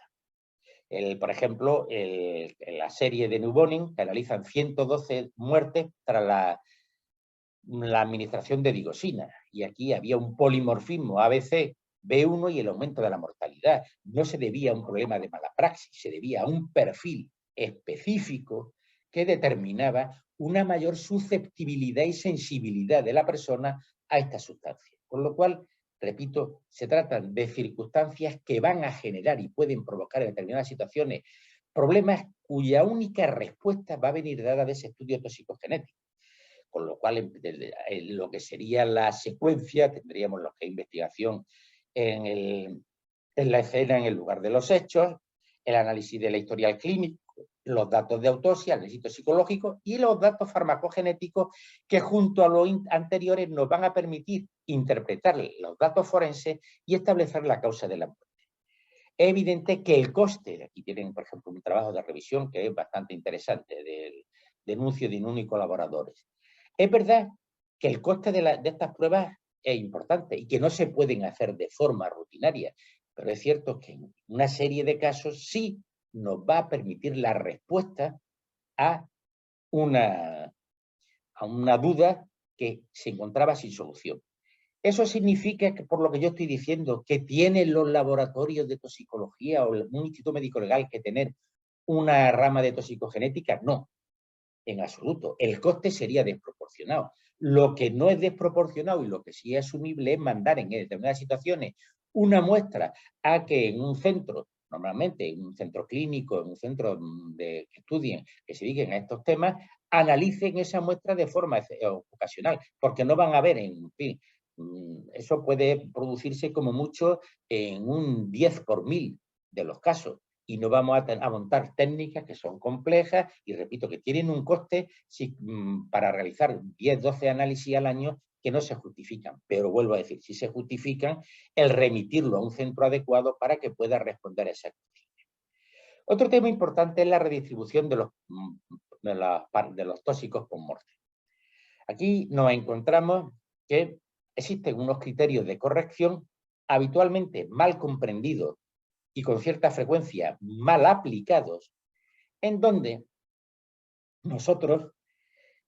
Por ejemplo, la serie de Newboning, que analizan 112 muertes tras la administración de digoxina. Y aquí había un polimorfismo ABC B1 y el aumento de la mortalidad. No se debía a un problema de mala praxis, se debía a un perfil específico que determinaba una mayor susceptibilidad y sensibilidad de la persona a esta sustancia. Con lo cual, repito, se tratan de circunstancias que van a generar y pueden provocar en determinadas situaciones problemas cuya única respuesta va a venir dada de ese estudio toxicogenético. Con lo cual, en lo que sería la secuencia, tendríamos lo que es investigación en la escena, en el lugar de los hechos, el análisis de la historial clínico, los datos de autopsia, el análisis psicológico y los datos farmacogenéticos que junto a los anteriores nos van a permitir interpretar los datos forenses y establecer la causa de la muerte. Es evidente que el coste, aquí tienen por ejemplo un trabajo de revisión que es bastante interesante, del denuncio de Inún y colaboradores. Es verdad que el coste de estas pruebas es importante y que no se pueden hacer de forma rutinaria, pero es cierto que en una serie de casos sí nos va a permitir la respuesta a una duda que se encontraba sin solución. Eso significa que, por lo que yo estoy diciendo, que tienen los laboratorios de toxicología o un instituto médico legal que tener una rama de toxicogenética. No, en absoluto. El coste sería desproporcionado. Lo que no es desproporcionado y lo que sí es asumible es mandar en determinadas situaciones una muestra a que en un centro, normalmente en un centro clínico, en un centro que estudien, que se dediquen a estos temas, analicen esa muestra de forma ocasional, porque no van a ver, en fin, eso puede producirse como mucho en un 10 por 1000 de los casos. Y no vamos a montar técnicas que son complejas y, repito, que tienen un coste para realizar 10, 12 análisis al año que no se justifican. Pero vuelvo a decir, si se justifican, el remitirlo a un centro adecuado para que pueda responder a esa cuestión. Otro tema importante es la redistribución de los tóxicos post-mortem. Aquí nos encontramos que existen unos criterios de corrección habitualmente mal comprendidos y con cierta frecuencia mal aplicados, en donde nosotros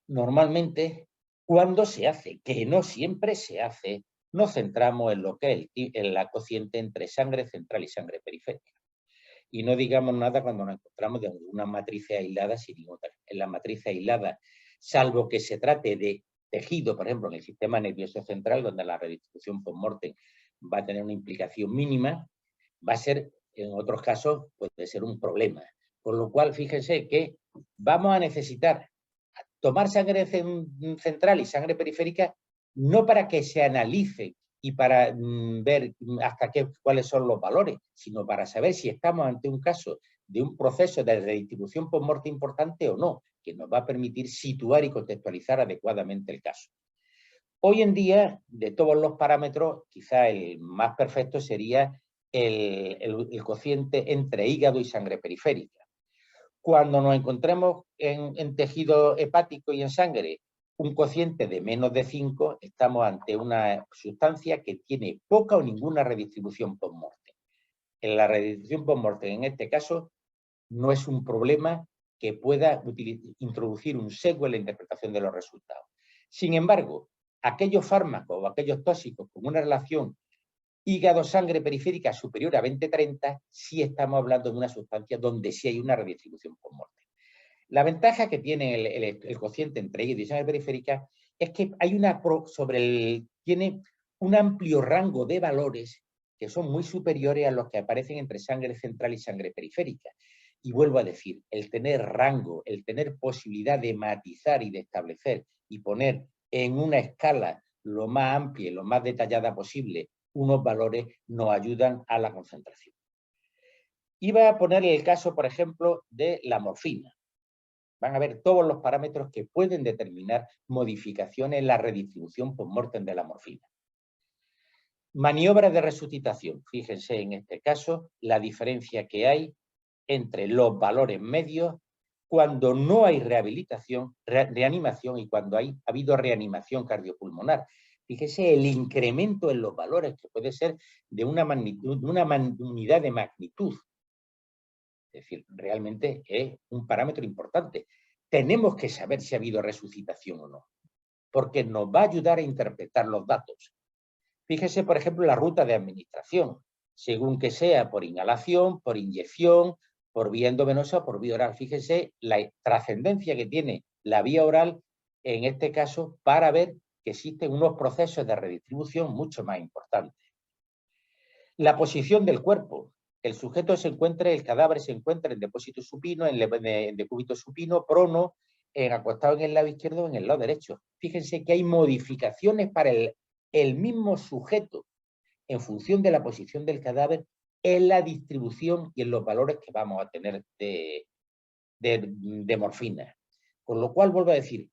normalmente, cuando se hace, que no siempre se hace, nos centramos en lo que es la cociente entre sangre central y sangre periférica. Y no digamos nada cuando nos encontramos de una matriz aislada sin otra. En la matriz aislada, salvo que se trate de tejido, por ejemplo, en el sistema nervioso central, donde la redistribución post-mortem va a tener una implicación mínima, va a ser, en otros casos, puede ser un problema. Con lo cual, fíjense que vamos a necesitar tomar sangre central y sangre periférica no para que se analice y para ver hasta cuáles son los valores, sino para saber si estamos ante un caso de un proceso de redistribución post-mortem importante o no, que nos va a permitir situar y contextualizar adecuadamente el caso. Hoy en día, de todos los parámetros, quizá el más perfecto sería el cociente entre hígado y sangre periférica. Cuando nos encontremos en tejido hepático y en sangre un cociente de menos de 5, estamos ante una sustancia que tiene poca o ninguna redistribución post-mortem. En la redistribución post-mortem, en este caso, no es un problema que pueda introducir un sesgo en la interpretación de los resultados. Sin embargo, aquellos fármacos o aquellos tóxicos con una relación Hígado, sangre periférica superior a 20-30, sí estamos hablando de una sustancia donde sí hay una redistribución post-mortem. La ventaja que tiene el cociente entre hígado y sangre periférica es que hay tiene un amplio rango de valores que son muy superiores a los que aparecen entre sangre central y sangre periférica. Y vuelvo a decir, el tener rango, el tener posibilidad de matizar y de establecer y poner en una escala lo más amplia y lo más detallada posible unos valores nos ayudan a la concentración. Iba a poner el caso, por ejemplo, de la morfina. Van a ver todos los parámetros que pueden determinar modificaciones en la redistribución post-mortem de la morfina. Maniobras de resucitación. Fíjense en este caso la diferencia que hay entre los valores medios cuando no hay reanimación y cuando ha habido reanimación cardiopulmonar. Fíjese el incremento en los valores que puede ser de una unidad de magnitud. Es decir, realmente es un parámetro importante. Tenemos que saber si ha habido resucitación o no, porque nos va a ayudar a interpretar los datos. Fíjese, por ejemplo, la ruta de administración, según que sea por inhalación, por inyección, por vía endovenosa o por vía oral. Fíjese la trascendencia que tiene la vía oral, en este caso, para ver que existen unos procesos de redistribución mucho más importantes. La posición del cuerpo. El sujeto el cadáver se encuentra en depósito supino, en decúbito supino, prono, acostado en el lado izquierdo o en el lado derecho. Fíjense que hay modificaciones para el mismo sujeto en función de la posición del cadáver en la distribución y en los valores que vamos a tener de morfina. Con lo cual, vuelvo a decir,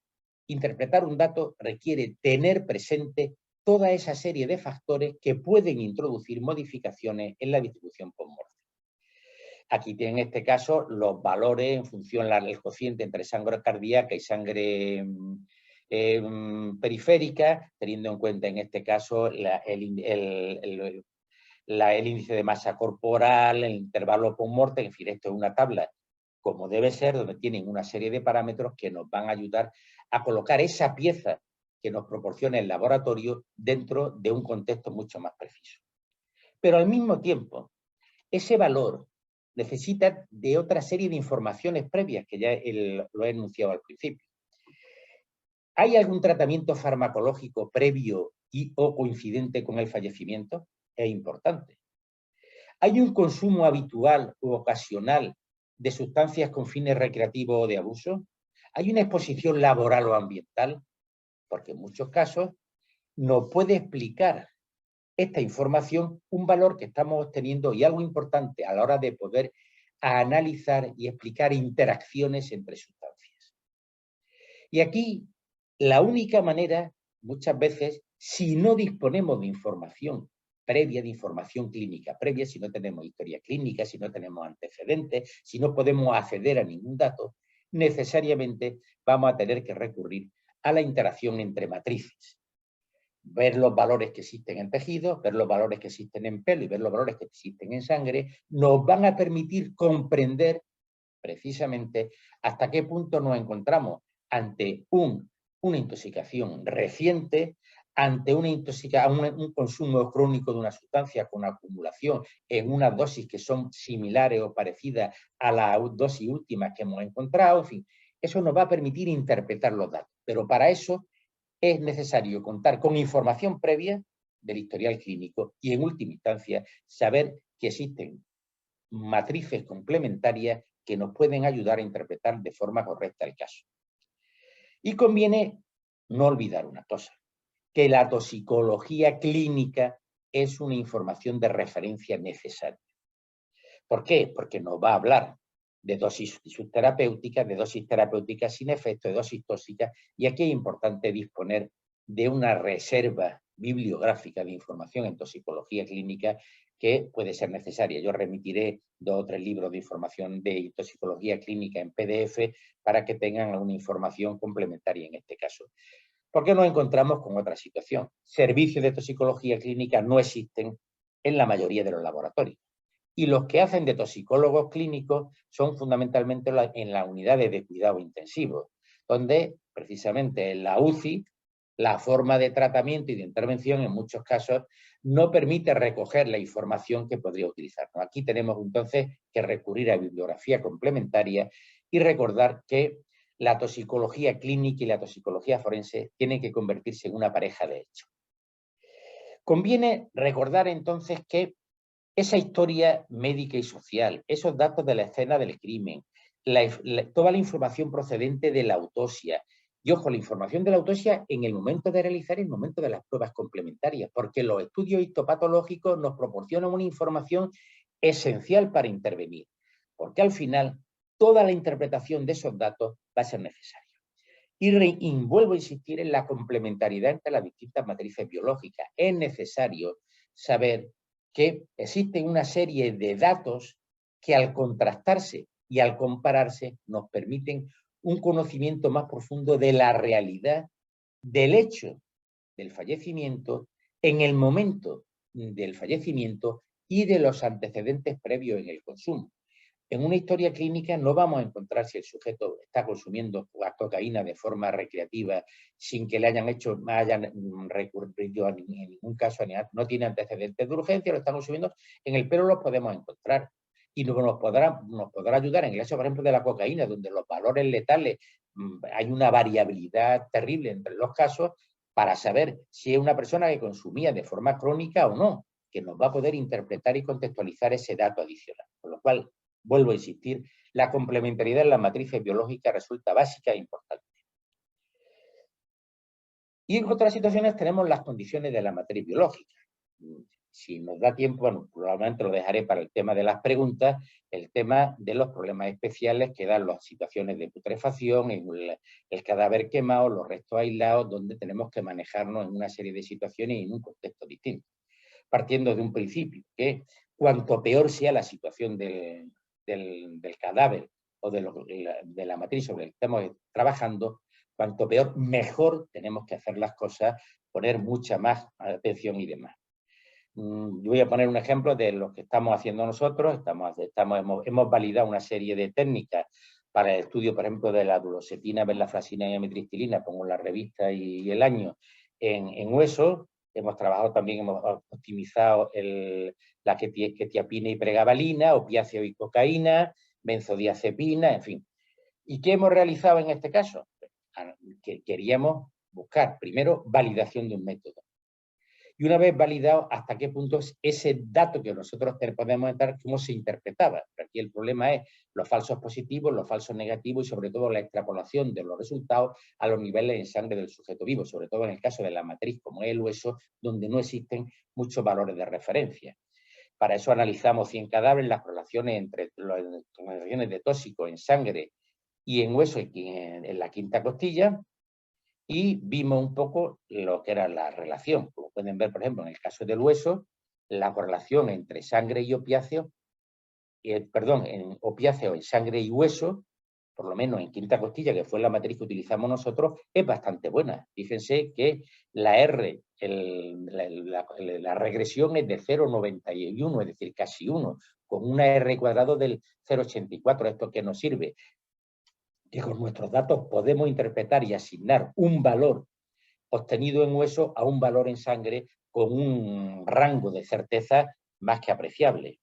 interpretar un dato requiere tener presente toda esa serie de factores que pueden introducir modificaciones en la distribución post-mortem. Aquí tienen en este caso los valores en función del cociente entre sangre cardíaca y sangre periférica, teniendo en cuenta en este caso el índice de masa corporal, el intervalo post-mortem, en fin, esto es una tabla como debe ser, donde tienen una serie de parámetros que nos van a ayudar a colocar esa pieza que nos proporciona el laboratorio dentro de un contexto mucho más preciso. Pero al mismo tiempo, ese valor necesita de otra serie de informaciones previas que ya lo he enunciado al principio. ¿Hay algún tratamiento farmacológico previo o coincidente con el fallecimiento? Es importante. ¿Hay un consumo habitual u ocasional de sustancias con fines recreativos o de abuso? ¿Hay una exposición laboral o ambiental? Porque en muchos casos nos puede explicar esta información un valor que estamos obteniendo y algo importante a la hora de poder analizar y explicar interacciones entre sustancias. Y aquí la única manera, muchas veces, si no disponemos de información previa, de información clínica previa, si no tenemos historia clínica, si no tenemos antecedentes, si no podemos acceder a ningún dato, necesariamente vamos a tener que recurrir a la interacción entre matrices. Ver los valores que existen en tejidos, ver los valores que existen en pelo y ver los valores que existen en sangre, nos van a permitir comprender precisamente hasta qué punto nos encontramos ante una intoxicación reciente, ante un consumo crónico de una sustancia con acumulación en unas dosis que son similares o parecidas a la dosis última que hemos encontrado. En fin, eso nos va a permitir interpretar los datos, pero para eso es necesario contar con información previa del historial clínico y, en última instancia, saber que existen matrices complementarias que nos pueden ayudar a interpretar de forma correcta el caso. Y conviene no olvidar una cosa, que la toxicología clínica es una información de referencia necesaria. ¿Por qué? Porque nos va a hablar de dosis subterapéuticas, de dosis terapéuticas sin efecto, de dosis tóxicas, y aquí es importante disponer de una reserva bibliográfica de información en toxicología clínica que puede ser necesaria. Yo remitiré 2 o 3 libros de información de toxicología clínica en PDF para que tengan alguna información complementaria en este caso. ¿Por qué nos encontramos con otra situación? Servicios de toxicología clínica no existen en la mayoría de los laboratorios. Y los que hacen de toxicólogos clínicos son fundamentalmente en las unidades de cuidado intensivo, donde precisamente en la UCI la forma de tratamiento y de intervención en muchos casos no permite recoger la información que podría utilizar. Aquí tenemos entonces que recurrir a bibliografía complementaria y recordar que la toxicología clínica y la toxicología forense tienen que convertirse en una pareja de hechos. Conviene recordar entonces que esa historia médica y social, esos datos de la escena del crimen, toda la información procedente de la autopsia, y ojo, la información de la autopsia en el momento de realizar y en el momento de las pruebas complementarias, porque los estudios histopatológicos nos proporcionan una información esencial para intervenir, porque al final toda la interpretación de esos datos va a ser necesaria. Y vuelvo a insistir en la complementariedad entre las distintas matrices biológicas. Es necesario saber que existen una serie de datos que al contrastarse y al compararse nos permiten un conocimiento más profundo de la realidad del hecho del fallecimiento en el momento del fallecimiento y de los antecedentes previos en el consumo. En una historia clínica no vamos a encontrar si el sujeto está consumiendo cocaína de forma recreativa sin que le hayan recurrido en ningún caso, no tiene antecedentes de urgencia, lo está consumiendo, en el pelo los podemos encontrar. Y nos podrá ayudar en el caso, por ejemplo, de la cocaína, donde los valores letales hay una variabilidad terrible entre los casos, para saber si es una persona que consumía de forma crónica o no, que nos va a poder interpretar y contextualizar ese dato adicional. Con lo cual, vuelvo a insistir, la complementariedad en las matrices biológicas resulta básica e importante. Y en otras situaciones tenemos las condiciones de la matriz biológica. Si nos da tiempo, bueno, probablemente lo dejaré para el tema de las preguntas, el tema de los problemas especiales que dan las situaciones de putrefacción, el cadáver quemado, los restos aislados, donde tenemos que manejarnos en una serie de situaciones y en un contexto distinto. Partiendo de un principio, que cuanto peor sea la situación del cadáver o de la matriz sobre la que estamos trabajando, cuanto peor, mejor tenemos que hacer las cosas, poner mucha más atención y demás. Yo voy a poner un ejemplo de lo que estamos haciendo nosotros. Hemos validado una serie de técnicas para el estudio, por ejemplo, de la duloxetina, venlafaxina y amitristilina, pongo la revista y el año, en hueso. Hemos trabajado también, hemos optimizado la quetiapina y pregabalina, opiáceo y cocaína, benzodiazepina, en fin. ¿Y qué hemos realizado en este caso? Que queríamos buscar, primero, validación de un método. Y una vez validado, hasta qué punto ese dato que nosotros podemos entrar, cómo se interpretaba. Pero aquí el problema es los falsos positivos, los falsos negativos y sobre todo la extrapolación de los resultados a los niveles en sangre del sujeto vivo, sobre todo en el caso de la matriz, como es el hueso, donde no existen muchos valores de referencia. Para eso analizamos 100 cadáveres, las relaciones entre las concentraciones de tóxicos en sangre y en hueso en la quinta costilla, y vimos un poco lo que era la relación. Como pueden ver, por ejemplo, en el caso del hueso, la correlación entre sangre y opiáceo, en opiáceo en sangre y hueso, por lo menos en quinta costilla, que fue la matriz que utilizamos nosotros, es bastante buena. Fíjense que la R, la regresión es de 0,91, es decir, casi 1, con una R cuadrado del 0,84. ¿Esto qué nos sirve? Que con nuestros datos podemos interpretar y asignar un valor obtenido en hueso a un valor en sangre con un rango de certeza más que apreciable.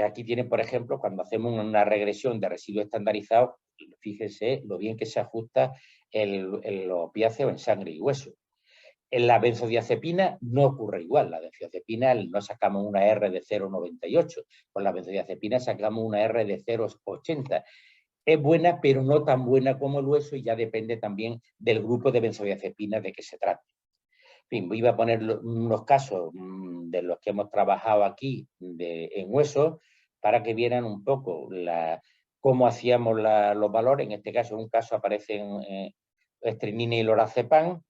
Aquí tienen, por ejemplo, cuando hacemos una regresión de residuos estandarizados, fíjense lo bien que se ajusta el opiáceo en sangre y hueso. En la benzodiazepina no ocurre igual. La benzodiazepina no sacamos una R de 0,98. Con la benzodiazepina sacamos una R de 0,80. Es buena, pero no tan buena como el hueso, y ya depende también del grupo de benzodiazepinas de que se trate. En fin, iba a poner unos casos de los que hemos trabajado aquí en hueso para que vieran un poco cómo hacíamos los valores. En este caso, en un caso aparecen estrinina y lorazepam,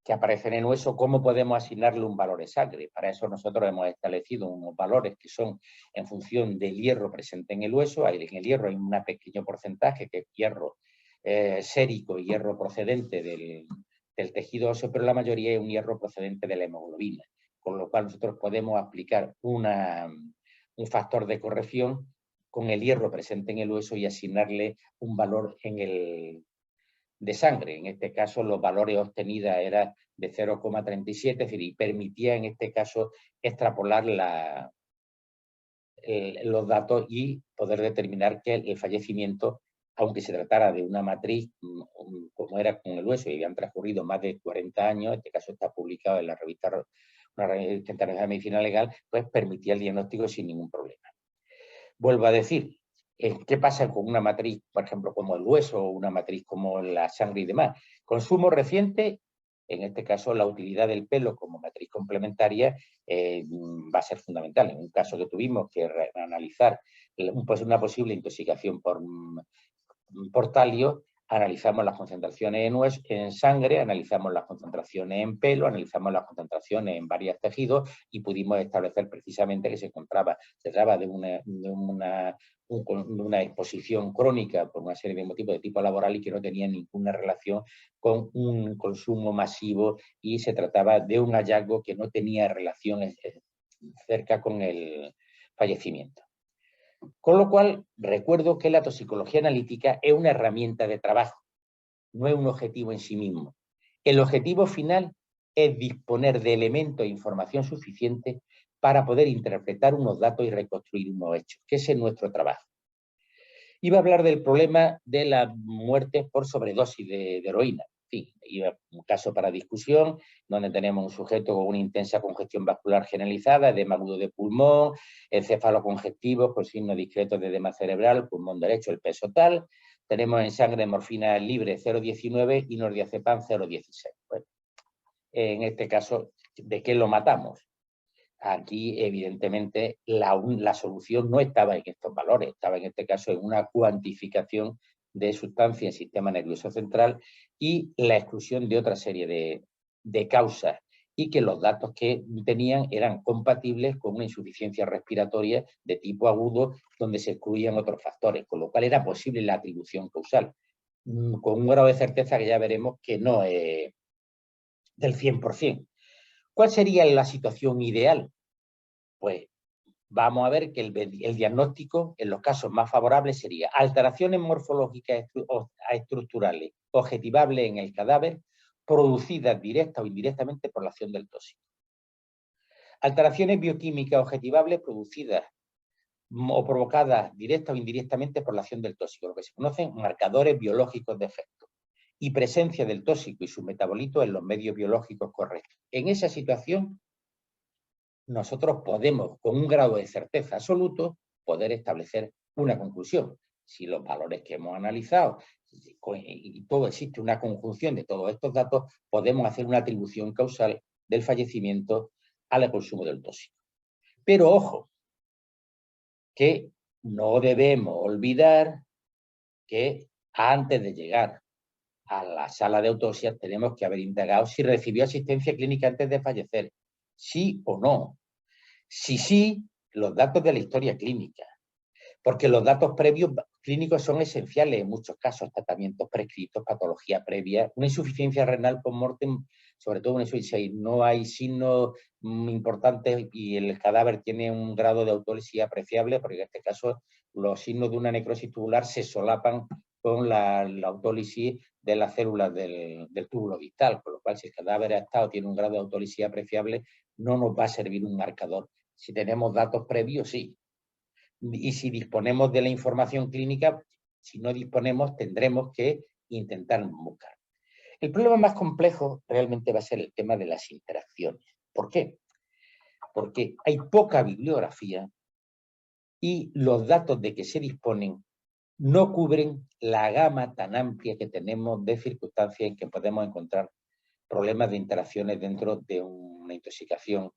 que aparecen en hueso, cómo podemos asignarle un valor en sangre. Para eso nosotros hemos establecido unos valores que son en función del hierro presente en el hueso. En el hierro hay un pequeño porcentaje que es hierro sérico y hierro procedente del tejido óseo, pero la mayoría es un hierro procedente de la hemoglobina, con lo cual nosotros podemos aplicar un factor de corrección con el hierro presente en el hueso y asignarle un valor en de sangre. En este caso, los valores obtenidos eran de 0,37, es decir, y permitía en este caso extrapolar los datos y poder determinar que el fallecimiento, aunque se tratara de una matriz como era con el hueso y habían transcurrido más de 40 años, en este caso está publicado en la revista, una revista internacional de medicina legal, pues permitía el diagnóstico sin ningún problema. Vuelvo a decir, ¿qué pasa con una matriz, por ejemplo, como el hueso o una matriz como la sangre y demás? Consumo reciente, en este caso la utilidad del pelo como matriz complementaria va a ser fundamental. En un caso que tuvimos que analizar una posible intoxicación por talio, analizamos las concentraciones en sangre, analizamos las concentraciones en pelo, analizamos las concentraciones en varios tejidos y pudimos establecer precisamente que se trataba de una exposición crónica por una serie de motivos de tipo laboral y que no tenía ninguna relación con un consumo masivo y se trataba de un hallazgo que no tenía relación cerca con el fallecimiento. Con lo cual, recuerdo que la toxicología analítica es una herramienta de trabajo, no es un objetivo en sí mismo. El objetivo final es disponer de elementos e información suficiente para poder interpretar unos datos y reconstruir unos hechos, que ese es nuestro trabajo. Iba a hablar del problema de la muerte por sobredosis de heroína. En fin, iba un caso para discusión, donde tenemos un sujeto con una intensa congestión vascular generalizada, edema agudo de pulmón, encefalocongestivos con signos discretos de edema cerebral, pulmón derecho, el peso tal. Tenemos en sangre morfina libre 0,19 y nordiazepam 0,16. Bueno, en este caso, ¿de qué lo matamos? Aquí, evidentemente, la solución no estaba en estos valores, estaba en este caso en una cuantificación de sustancia en el sistema nervioso central y la exclusión de otra serie de causas y que los datos que tenían eran compatibles con una insuficiencia respiratoria de tipo agudo donde se excluían otros factores, con lo cual era posible la atribución causal, con un grado de certeza que ya veremos que no es del 100%. ¿Cuál sería la situación ideal? Pues vamos a ver que el diagnóstico en los casos más favorables sería alteraciones morfológicas estructurales objetivables en el cadáver producidas directa o indirectamente por la acción del tóxico. Alteraciones bioquímicas objetivables producidas o provocadas directa o indirectamente por la acción del tóxico, lo que se conocen marcadores biológicos de efecto, y presencia del tóxico y sus metabolitos en los medios biológicos correctos. En esa situación, nosotros podemos, con un grado de certeza absoluto, poder establecer una conclusión. Si los valores que hemos analizado y todo existe una conjunción de todos estos datos, podemos hacer una atribución causal del fallecimiento al consumo del tóxico. Pero ojo, que no debemos olvidar que antes de llegar a la sala de autopsia tenemos que haber indagado si recibió asistencia clínica antes de fallecer, sí o no. Si sí, los datos de la historia clínica, porque los datos previos clínicos son esenciales en muchos casos, tratamientos prescritos, patología previa, una insuficiencia renal post-mortem, sobre todo si no hay signos importantes y el cadáver tiene un grado de autolesía apreciable, porque en este caso los signos de una necrosis tubular se solapan con la autólisis de las células del túbulo distal, con lo cual si el cadáver ha estado, tiene un grado de autolesía apreciable, no nos va a servir un marcador. Si tenemos datos previos, sí. Y si disponemos de la información clínica, si no disponemos, tendremos que intentar buscar. El problema más complejo realmente va a ser el tema de las interacciones. ¿Por qué? Porque hay poca bibliografía y los datos de que se disponen no cubren la gama tan amplia que tenemos de circunstancias en que podemos encontrar problemas de interacciones dentro de una intoxicación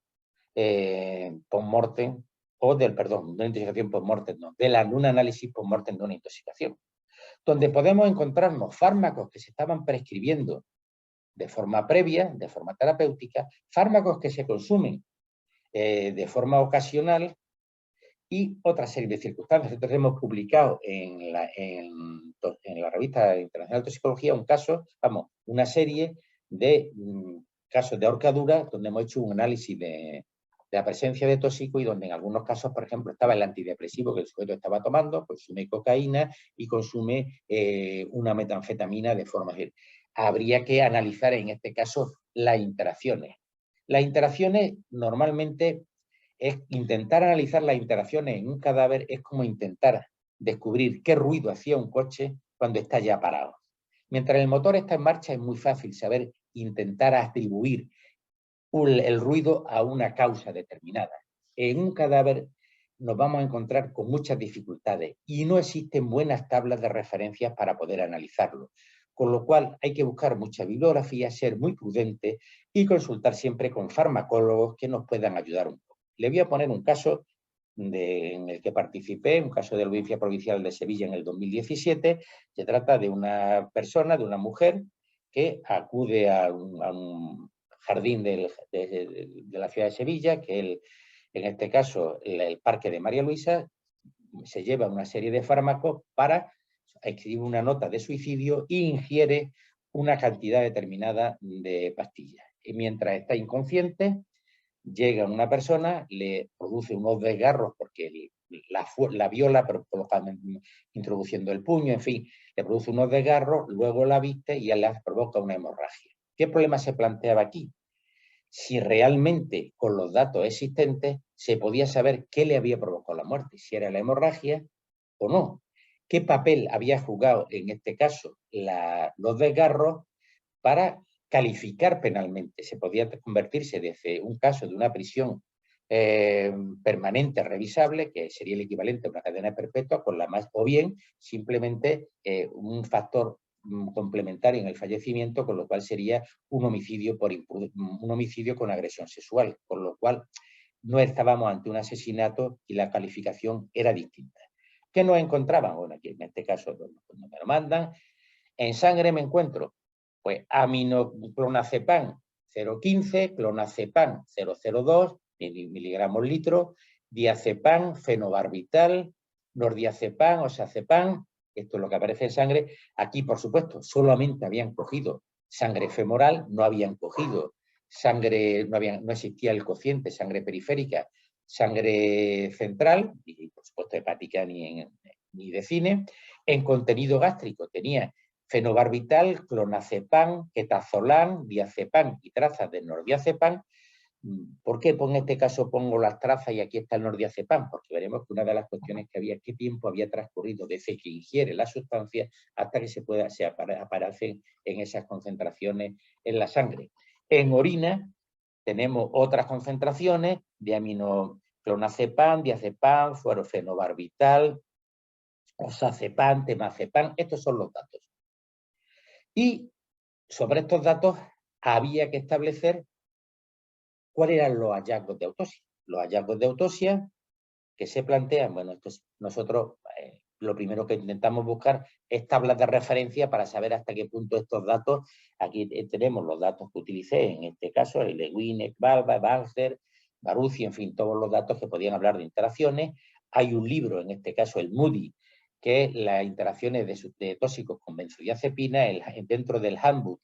post-mortem o de una intoxicación post-mortem, no, de un análisis post-mortem de una intoxicación, donde podemos encontrarnos fármacos que se estaban prescribiendo de forma previa, de forma terapéutica, fármacos que se consumen de forma ocasional y otra serie de circunstancias. Nosotros hemos publicado en la revista Internacional de Toxicología una serie de casos de ahorcadura donde hemos hecho un análisis de de la presencia de tóxico y donde en algunos casos, por ejemplo, estaba el antidepresivo que el sujeto estaba tomando, consume cocaína y consume una metanfetamina de forma general. Habría que analizar en este caso las interacciones. Las interacciones normalmente es intentar analizar las interacciones en un cadáver, es como intentar descubrir qué ruido hacía un coche cuando está ya parado. Mientras el motor está en marcha es muy fácil saber, intentar atribuir el ruido a una causa determinada. En un cadáver nos vamos a encontrar con muchas dificultades y no existen buenas tablas de referencias para poder analizarlo. Con lo cual hay que buscar mucha bibliografía, ser muy prudente y consultar siempre con farmacólogos que nos puedan ayudar un poco. Le voy a poner un caso en el que participé, un caso de la Audiencia Provincial de Sevilla en el 2017. Se trata de una persona, de una mujer, que acude a un jardín de la ciudad de Sevilla, que en este caso el Parque de María Luisa, se lleva una serie de fármacos para escribir una nota de suicidio e ingiere una cantidad determinada de pastillas. Y mientras está inconsciente, llega una persona, le produce unos desgarros porque la viola, introduciendo el puño, en fin, le produce unos desgarros, luego la viste y le provoca una hemorragia. ¿Qué problema se planteaba aquí? Si realmente con los datos existentes se podía saber qué le había provocado la muerte, si era la hemorragia o no. ¿Qué papel había jugado en este caso los desgarros para calificar penalmente? Se podía convertirse desde un caso de una prisión permanente revisable, que sería el equivalente a una cadena perpetua, con la más, o bien simplemente un factor complementario en el fallecimiento, con lo cual sería un homicidio con agresión sexual, con lo cual no estábamos ante un asesinato y la calificación era distinta. ¿Qué nos encontraban? Bueno, aquí en este caso no me lo mandan. En sangre me encuentro pues aminoclonazepam 0,15, clonazepam 0,02 miligramos litro, diazepam, fenobarbital, nordiazepam, oxazepam. Esto es lo que aparece en sangre. Aquí, por supuesto, solamente habían cogido sangre femoral, no habían cogido sangre, no existía el cociente, sangre periférica, sangre central, y por supuesto hepática ni de cine. En contenido gástrico tenía fenobarbital, clonazepam, ketazolam, diazepam y trazas de nordiazepam. ¿Por qué en este caso pongo las trazas y aquí está el nordiazepam? Porque veremos que una de las cuestiones que había, qué tiempo había transcurrido desde que ingiere la sustancia hasta que se aparecen en esas concentraciones en la sangre. En orina tenemos otras concentraciones de aminoclonazepam, diazepam, fenobarbital, oxazepam, temazepam. Estos son los datos. Y sobre estos datos había que establecer cuáles eran los hallazgos de autopsia. Los hallazgos de autopsia que se plantean, bueno, nosotros lo primero que intentamos buscar es tablas de referencia para saber hasta qué punto estos datos, aquí tenemos los datos que utilicé, en este caso, el de Winnick, Barba, Banzer, Baruzzi, en fin, todos los datos que podían hablar de interacciones. Hay un libro, en este caso el Moody, que es las interacciones de tóxicos con benzodiazepina dentro del handbook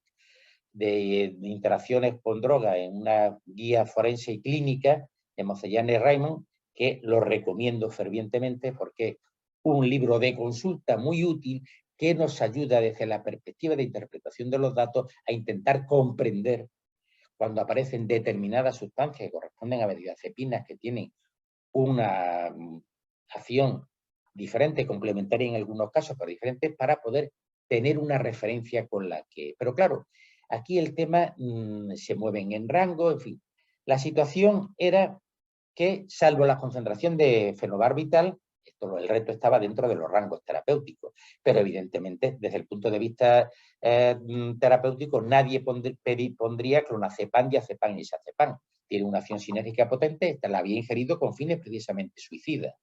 de interacciones con drogas en una guía forense y clínica de Mocellane y Raymond, que lo recomiendo fervientemente porque es un libro de consulta muy útil que nos ayuda desde la perspectiva de interpretación de los datos a intentar comprender cuando aparecen determinadas sustancias que corresponden a benzodiazepinas que tienen una acción diferente, complementaria en algunos casos, pero diferente, para poder tener una referencia con la que... Pero claro, aquí el tema se mueven en rango, en fin. La situación era que, salvo la concentración de fenobarbital, el reto estaba dentro de los rangos terapéuticos, pero evidentemente desde el punto de vista terapéutico nadie pondría clonazepam, diazepam y oxazepam. Tiene una acción sinérgica potente, esta la había ingerido con fines precisamente suicidas.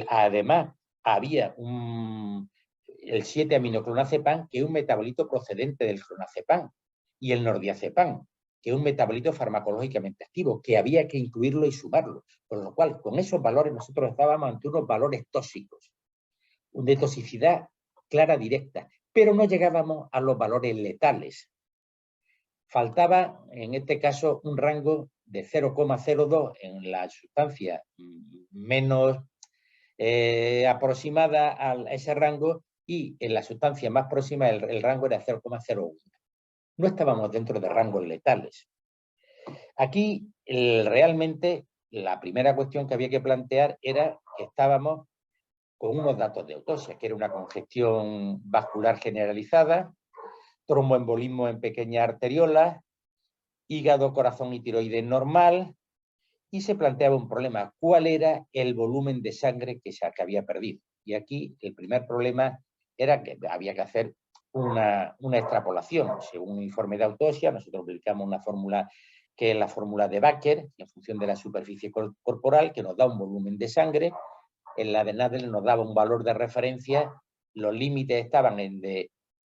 Además, había el 7-aminoclonazepam, que es un metabolito procedente del clonazepam, y el nordiazepam, que es un metabolito farmacológicamente activo, que había que incluirlo y sumarlo. Por lo cual, con esos valores nosotros estábamos ante unos valores tóxicos, de toxicidad clara, directa, pero no llegábamos a los valores letales. Faltaba, en este caso, un rango de 0,02 en la sustancia menos aproximada a ese rango, y en la sustancia más próxima el rango era 0,01. No estábamos dentro de rangos letales. Aquí realmente la primera cuestión que había que plantear era que estábamos con unos datos de autopsia, que era una congestión vascular generalizada, tromboembolismo en pequeñas arteriolas, hígado, corazón y tiroides normal, y se planteaba un problema: ¿cuál era el volumen de sangre que había perdido? Y aquí el primer problema era que había que hacer una extrapolación. Según un informe de autopsia, nosotros aplicamos una fórmula que es la fórmula de Baker, en función de la superficie corporal, que nos da un volumen de sangre. En la de Nadel nos daba un valor de referencia, los límites estaban en de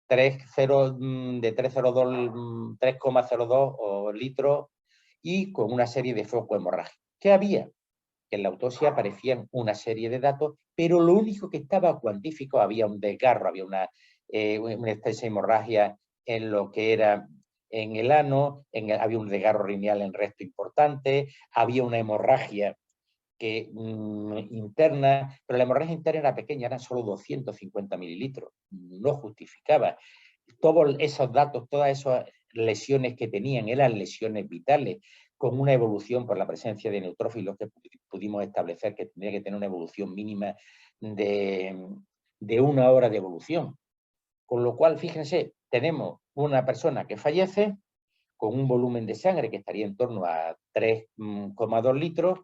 3,02 litros, y con una serie de focos hemorrágicos. ¿Qué había? Que en la autopsia aparecían una serie de datos, pero lo único que estaba cuantificado, había un desgarro, había una extensa hemorragia en lo que era en el ano, había un desgarro rineal en recto importante, había una hemorragia interna, pero la hemorragia interna era pequeña, eran solo 250 mililitros, no justificaba. Todos esos datos, todas esas lesiones que tenían eran lesiones vitales, con una evolución por la presencia de neutrófilos que pudimos establecer que tendría que tener una evolución mínima de 1 hora de evolución. Con lo cual, fíjense, tenemos una persona que fallece con un volumen de sangre que estaría en torno a 3,2 litros,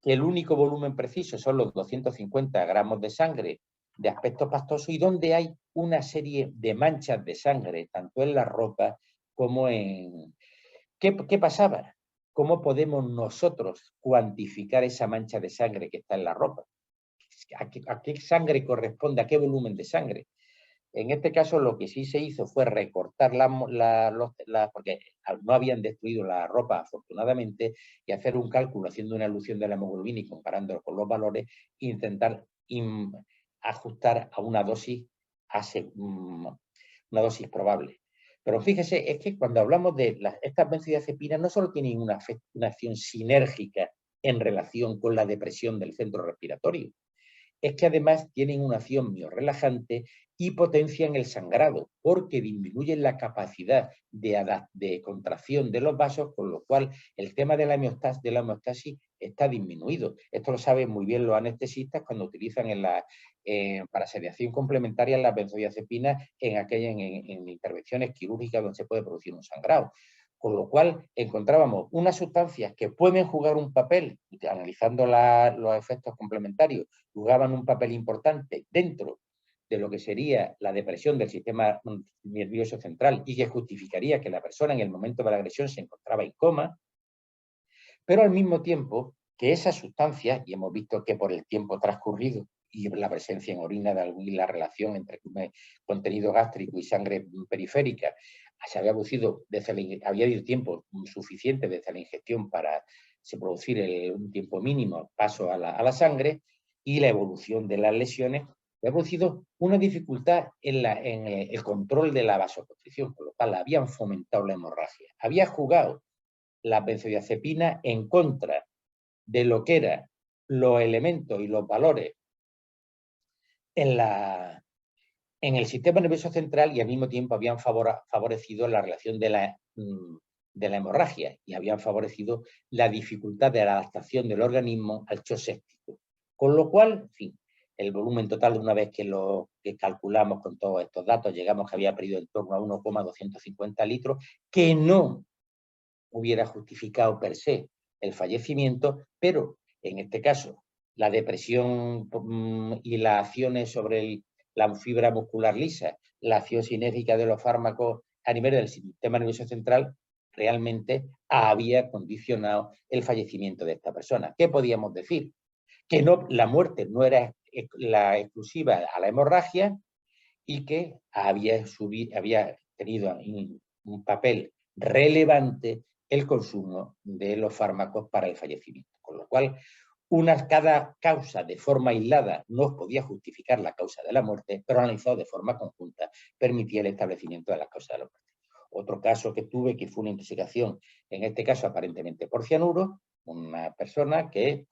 que el único volumen preciso son los 250 gramos de sangre de aspecto pastoso, y donde hay una serie de manchas de sangre, tanto en la ropa como en... ¿Qué pasaba? ¿Cómo podemos nosotros cuantificar esa mancha de sangre que está en la ropa? ¿A qué sangre corresponde? ¿A qué volumen de sangre? En este caso, lo que sí se hizo fue recortar porque no habían destruido la ropa, afortunadamente, y hacer un cálculo haciendo una elución de la hemoglobina y comparándolo con los valores, e intentar ajustar a una dosis probable. Pero fíjese, es que cuando hablamos de estas benzodiazepinas, no solo tienen una acción sinérgica en relación con la depresión del centro respiratorio, es que además tienen una acción miorrelajante y potencian el sangrado, porque disminuyen la capacidad de contracción de los vasos, con lo cual el tema de la homeostasis está disminuido. Esto lo saben muy bien los anestesistas cuando utilizan para sedación complementaria las benzodiazepinas en intervenciones quirúrgicas donde se puede producir un sangrado. Con lo cual encontrábamos unas sustancias que pueden jugar un papel, analizando los efectos complementarios, jugaban un papel importante dentro de lo que sería la depresión del sistema nervioso central, y que justificaría que la persona en el momento de la agresión se encontraba en coma, pero al mismo tiempo que esas sustancias, y hemos visto que por el tiempo transcurrido y la presencia en orina y la relación entre contenido gástrico y sangre periférica, se había producido había habido tiempo suficiente desde la ingestión para producir un tiempo mínimo paso a la sangre, y la evolución de las lesiones ha producido una dificultad en el control de la vasoconstricción, por lo cual habían fomentado la hemorragia. Había jugado la benzodiazepina en contra de lo que eran los elementos y los valores en el sistema nervioso central, y al mismo tiempo habían favorecido la relación de la hemorragia, y habían favorecido la dificultad de la adaptación del organismo al shock séptico. Con lo cual, en fin, el volumen total, una vez que lo calculamos con todos estos datos, llegamos que había perdido en torno a 1,250 litros, que no hubiera justificado per se el fallecimiento, pero en este caso la depresión y las acciones sobre la fibra muscular lisa, la acción sinérgica de los fármacos a nivel del sistema nervioso central, realmente había condicionado el fallecimiento de esta persona. ¿Qué podíamos decir? Que la muerte no era la exclusiva a la hemorragia, y que había tenido un papel relevante el consumo de los fármacos para el fallecimiento. Con lo cual, cada causa de forma aislada no podía justificar la causa de la muerte, pero analizado de forma conjunta permitía el establecimiento de la causa de la muerte. Otro caso que tuve que fue una intoxicación, en este caso aparentemente por cianuro, una persona que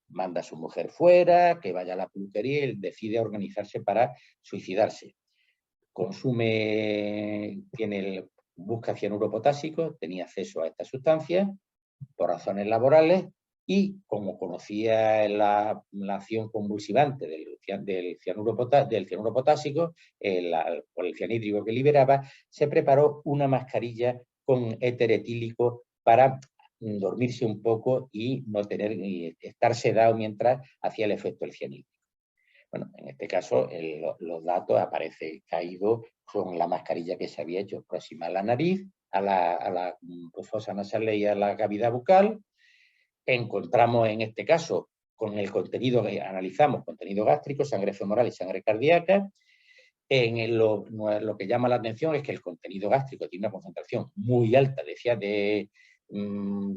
manda a su mujer fuera, que vaya a la peluquería y él decide organizarse para suicidarse. Busca cianuro potásico, tenía acceso a esta sustancia por razones laborales y como conocía la acción convulsivante del cianuro potásico, por el cianhídrico que liberaba, se preparó una mascarilla con éter etílico para dormirse un poco y estar sedado mientras hacía el efecto del cianhídrico. Bueno, en este caso los datos aparecen caídos con la mascarilla que se había hecho próxima a la nariz, a la fosa nasal y a la cavidad bucal. Encontramos en este caso con el contenido que analizamos, contenido gástrico, sangre femoral y sangre cardíaca. Lo que llama la atención es que el contenido gástrico tiene una concentración muy alta de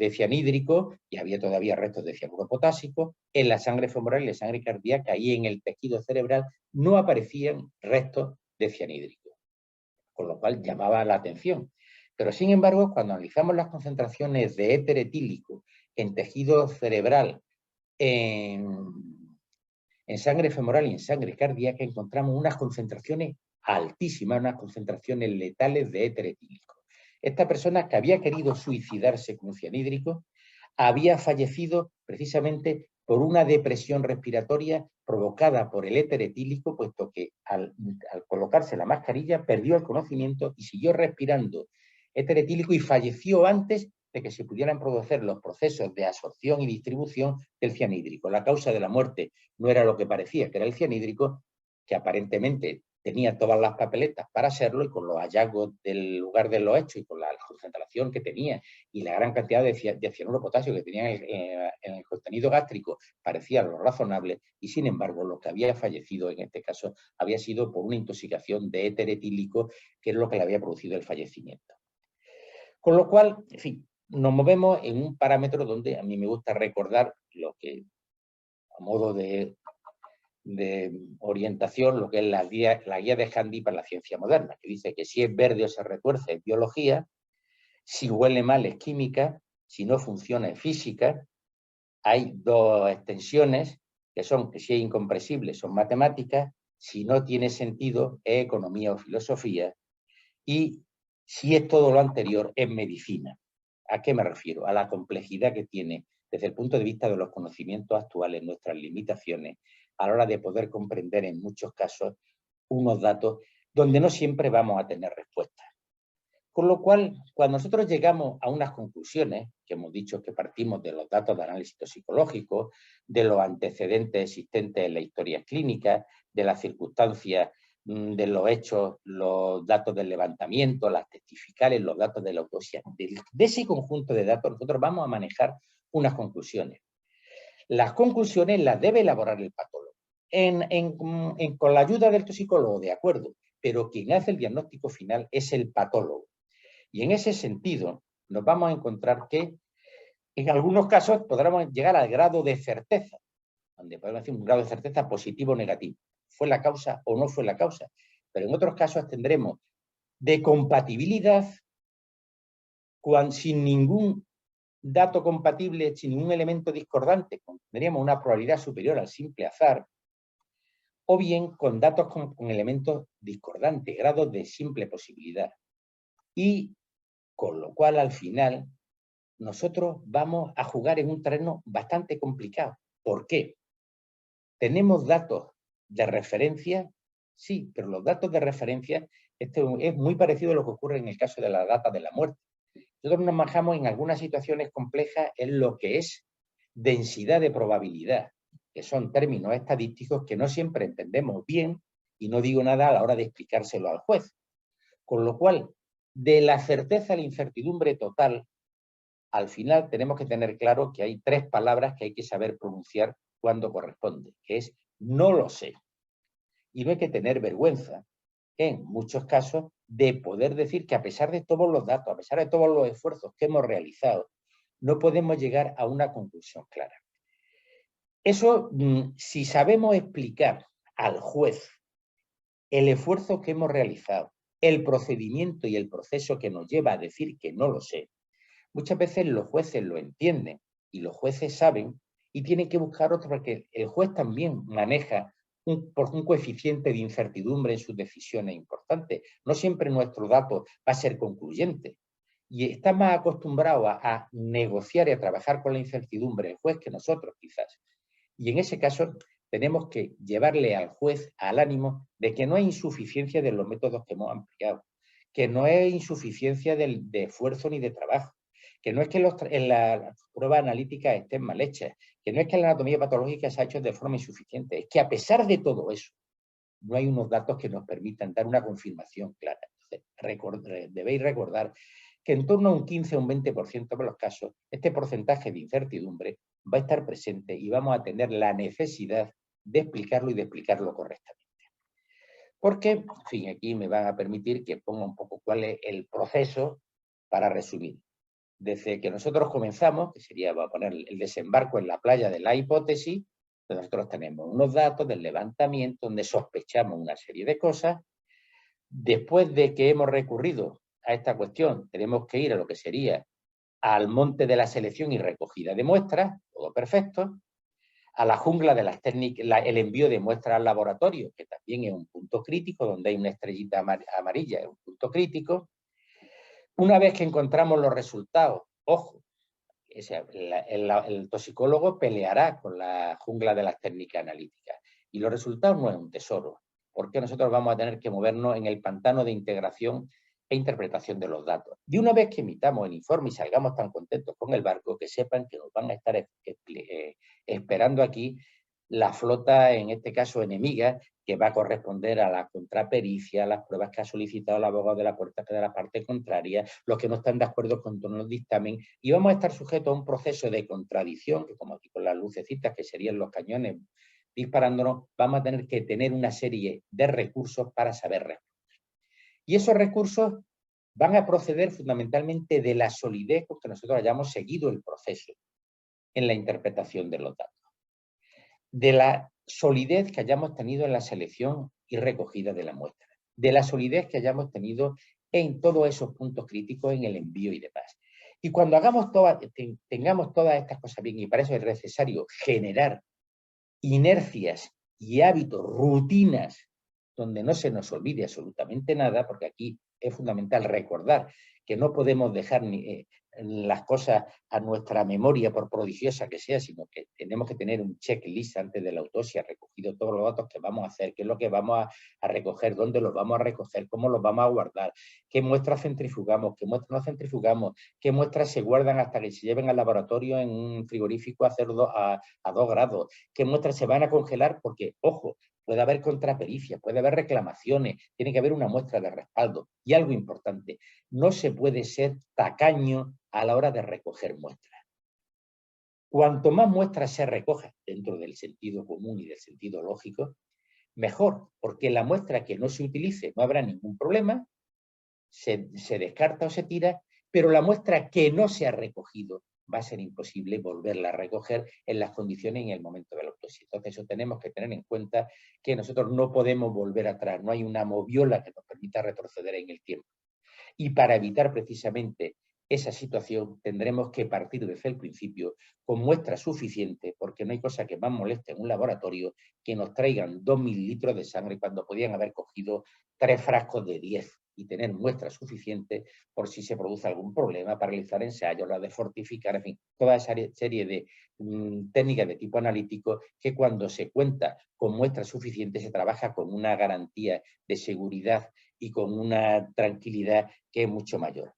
cianhídrico y había todavía restos de cianuro potásico. En la sangre femoral y la sangre cardíaca y en el tejido cerebral no aparecían restos de cianhídrico, con lo cual llamaba la atención. Pero sin embargo, cuando analizamos las concentraciones de éter etílico en tejido cerebral, en sangre femoral y en sangre cardíaca, encontramos unas concentraciones altísimas, unas concentraciones letales de éter etílico. Esta persona que había querido suicidarse con cianhídrico había fallecido precisamente por una depresión respiratoria provocada por el éter etílico, puesto que al colocarse la mascarilla perdió el conocimiento y siguió respirando éter etílico y falleció antes de que se pudieran producir los procesos de absorción y distribución del cianhídrico. La causa de la muerte no era lo que parecía, que era el cianhídrico, que aparentemente tenía todas las papeletas para serlo, y con los hallazgos del lugar de los hechos y con la concentración que tenía y la gran cantidad de cianuro potasio que tenía en el contenido gástrico, parecía lo razonable, y sin embargo lo que había fallecido en este caso había sido por una intoxicación de éter etílico, que es lo que le había producido el fallecimiento. Con lo cual, en fin, nos movemos en un parámetro donde a mí me gusta recordar lo que, a modo de orientación, lo que es la guía de Handy para la ciencia moderna, que dice que si es verde o se retuerce es biología, si huele mal es química, si no funciona es física. Hay dos extensiones que son que si es incomprensible son matemáticas, si no tiene sentido es economía o filosofía, y si es todo lo anterior es medicina. ¿A qué me refiero? A la complejidad que tiene desde el punto de vista de los conocimientos actuales, nuestras limitaciones, a la hora de poder comprender en muchos casos unos datos donde no siempre vamos a tener respuestas. Con lo cual, cuando nosotros llegamos a unas conclusiones, que hemos dicho que partimos de los datos de análisis toxicológico, de los antecedentes existentes en la historia clínica, de las circunstancias de los hechos, los datos del levantamiento, las testificales, los datos de la autopsia, de ese conjunto de datos nosotros vamos a manejar unas conclusiones. Las conclusiones las debe elaborar el patólogo, con la ayuda del toxicólogo, de acuerdo, pero quien hace el diagnóstico final es el patólogo. Y en ese sentido nos vamos a encontrar que en algunos casos podremos llegar al grado de certeza, donde podemos decir un grado de certeza positivo o negativo. ¿Fue la causa o no fue la causa? Pero en otros casos tendremos de compatibilidad sin ningún dato compatible, sin ningún elemento discordante, tendríamos una probabilidad superior al simple azar, o bien con datos con elementos discordantes, grados de simple posibilidad. Y con lo cual al final nosotros vamos a jugar en un terreno bastante complicado. ¿Por qué? ¿Tenemos datos de referencia? Sí, pero los datos de referencia, esto es muy parecido a lo que ocurre en el caso de la data de la muerte. Nosotros nos manejamos en algunas situaciones complejas en lo que es densidad de probabilidad, que son términos estadísticos que no siempre entendemos bien, y no digo nada a la hora de explicárselo al juez. Con lo cual, de la certeza a la incertidumbre total, al final tenemos que tener claro que hay tres palabras que hay que saber pronunciar cuando corresponde, que es no lo sé. Y no hay que tener vergüenza, en muchos casos, de poder decir que a pesar de todos los datos, a pesar de todos los esfuerzos que hemos realizado, no podemos llegar a una conclusión clara. Eso, si sabemos explicar al juez el esfuerzo que hemos realizado, el procedimiento y el proceso que nos lleva a decir que no lo sé, muchas veces los jueces lo entienden y los jueces saben y tienen que buscar otro, porque el juez también maneja un coeficiente de incertidumbre en sus decisiones importantes. No siempre nuestro dato va a ser concluyente. Y está más acostumbrado a negociar y a trabajar con la incertidumbre el juez que nosotros, quizás. Y en ese caso tenemos que llevarle al juez al ánimo de que no hay insuficiencia de los métodos que hemos ampliado, que no hay insuficiencia de esfuerzo ni de trabajo, que no es que en las pruebas analíticas estén mal hechas, que no es que la anatomía patológica se ha hecho de forma insuficiente, es que a pesar de todo eso, no hay unos datos que nos permitan dar una confirmación clara. Entonces, debéis recordar que en torno a un 15 o un 20% de los casos, este porcentaje de incertidumbre va a estar presente y vamos a tener la necesidad de explicarlo y de explicarlo correctamente. Porque, en fin, aquí me van a permitir que ponga un poco cuál es el proceso para resumir. Desde que nosotros comenzamos, que sería, voy a poner el desembarco en la playa de la hipótesis, nosotros tenemos unos datos del levantamiento donde sospechamos una serie de cosas. Después de que hemos recurrido a esta cuestión, tenemos que ir a lo que sería al monte de la selección y recogida de muestras, todo perfecto, a la jungla de las técnicas, el envío de muestras al laboratorio, que también es un punto crítico, donde hay una estrellita amarilla, es un punto crítico. Una vez que encontramos los resultados, ojo, el toxicólogo peleará con la jungla de las técnicas analíticas y los resultados no es un tesoro, porque nosotros vamos a tener que movernos en el pantano de integración e interpretación de los datos. Y una vez que emitamos el informe y salgamos tan contentos con el barco, que sepan que nos van a estar esperando aquí la flota, en este caso enemiga, que va a corresponder a la contrapericia, a las pruebas que ha solicitado el abogado de la parte contraria, los que no están de acuerdo con los dictamen, y vamos a estar sujetos a un proceso de contradicción, que como aquí con las lucecitas, que serían los cañones disparándonos, vamos a tener que tener una serie de recursos para saber responder. Y esos recursos van a proceder fundamentalmente de la solidez con que nosotros hayamos seguido el proceso en la interpretación de los datos, de la solidez que hayamos tenido en la selección y recogida de la muestra, de la solidez que hayamos tenido en todos esos puntos críticos en el envío y demás. Y cuando tengamos todas estas cosas bien, y para eso es necesario generar inercias y hábitos, rutinas, donde no se nos olvide absolutamente nada, porque aquí es fundamental recordar que no podemos dejar las cosas a nuestra memoria, por prodigiosa que sea, sino que tenemos que tener un checklist antes de la autopsia, recogido todos los datos que vamos a hacer, qué es lo que vamos a recoger, dónde los vamos a recoger, cómo los vamos a guardar, qué muestras centrifugamos, qué muestras no centrifugamos, qué muestras se guardan hasta que se lleven al laboratorio en un frigorífico a 2 grados, qué muestras se van a congelar, porque, ojo, puede haber contrapericia, puede haber reclamaciones, tiene que haber una muestra de respaldo. Y algo importante, no se puede ser tacaño a la hora de recoger muestras. Cuanto más muestras se recojan dentro del sentido común y del sentido lógico, mejor, porque la muestra que no se utilice no habrá ningún problema, se descarta o se tira, pero la muestra que no se ha recogido va a ser imposible volverla a recoger en las condiciones y en el momento de la autopsia. Entonces, eso tenemos que tener en cuenta, que nosotros no podemos volver atrás, no hay una moviola que nos permita retroceder en el tiempo. Y para evitar precisamente esa situación, tendremos que partir desde el principio con muestras suficientes, porque no hay cosa que más moleste en un laboratorio que nos traigan 2 mililitros de sangre cuando podían haber cogido 3 frascos de 10 y tener muestras suficientes por si se produce algún problema, para realizar ensayos, la de fortificar, en fin, toda esa serie de técnicas de tipo analítico, que cuando se cuenta con muestras suficientes se trabaja con una garantía de seguridad y con una tranquilidad que es mucho mayor.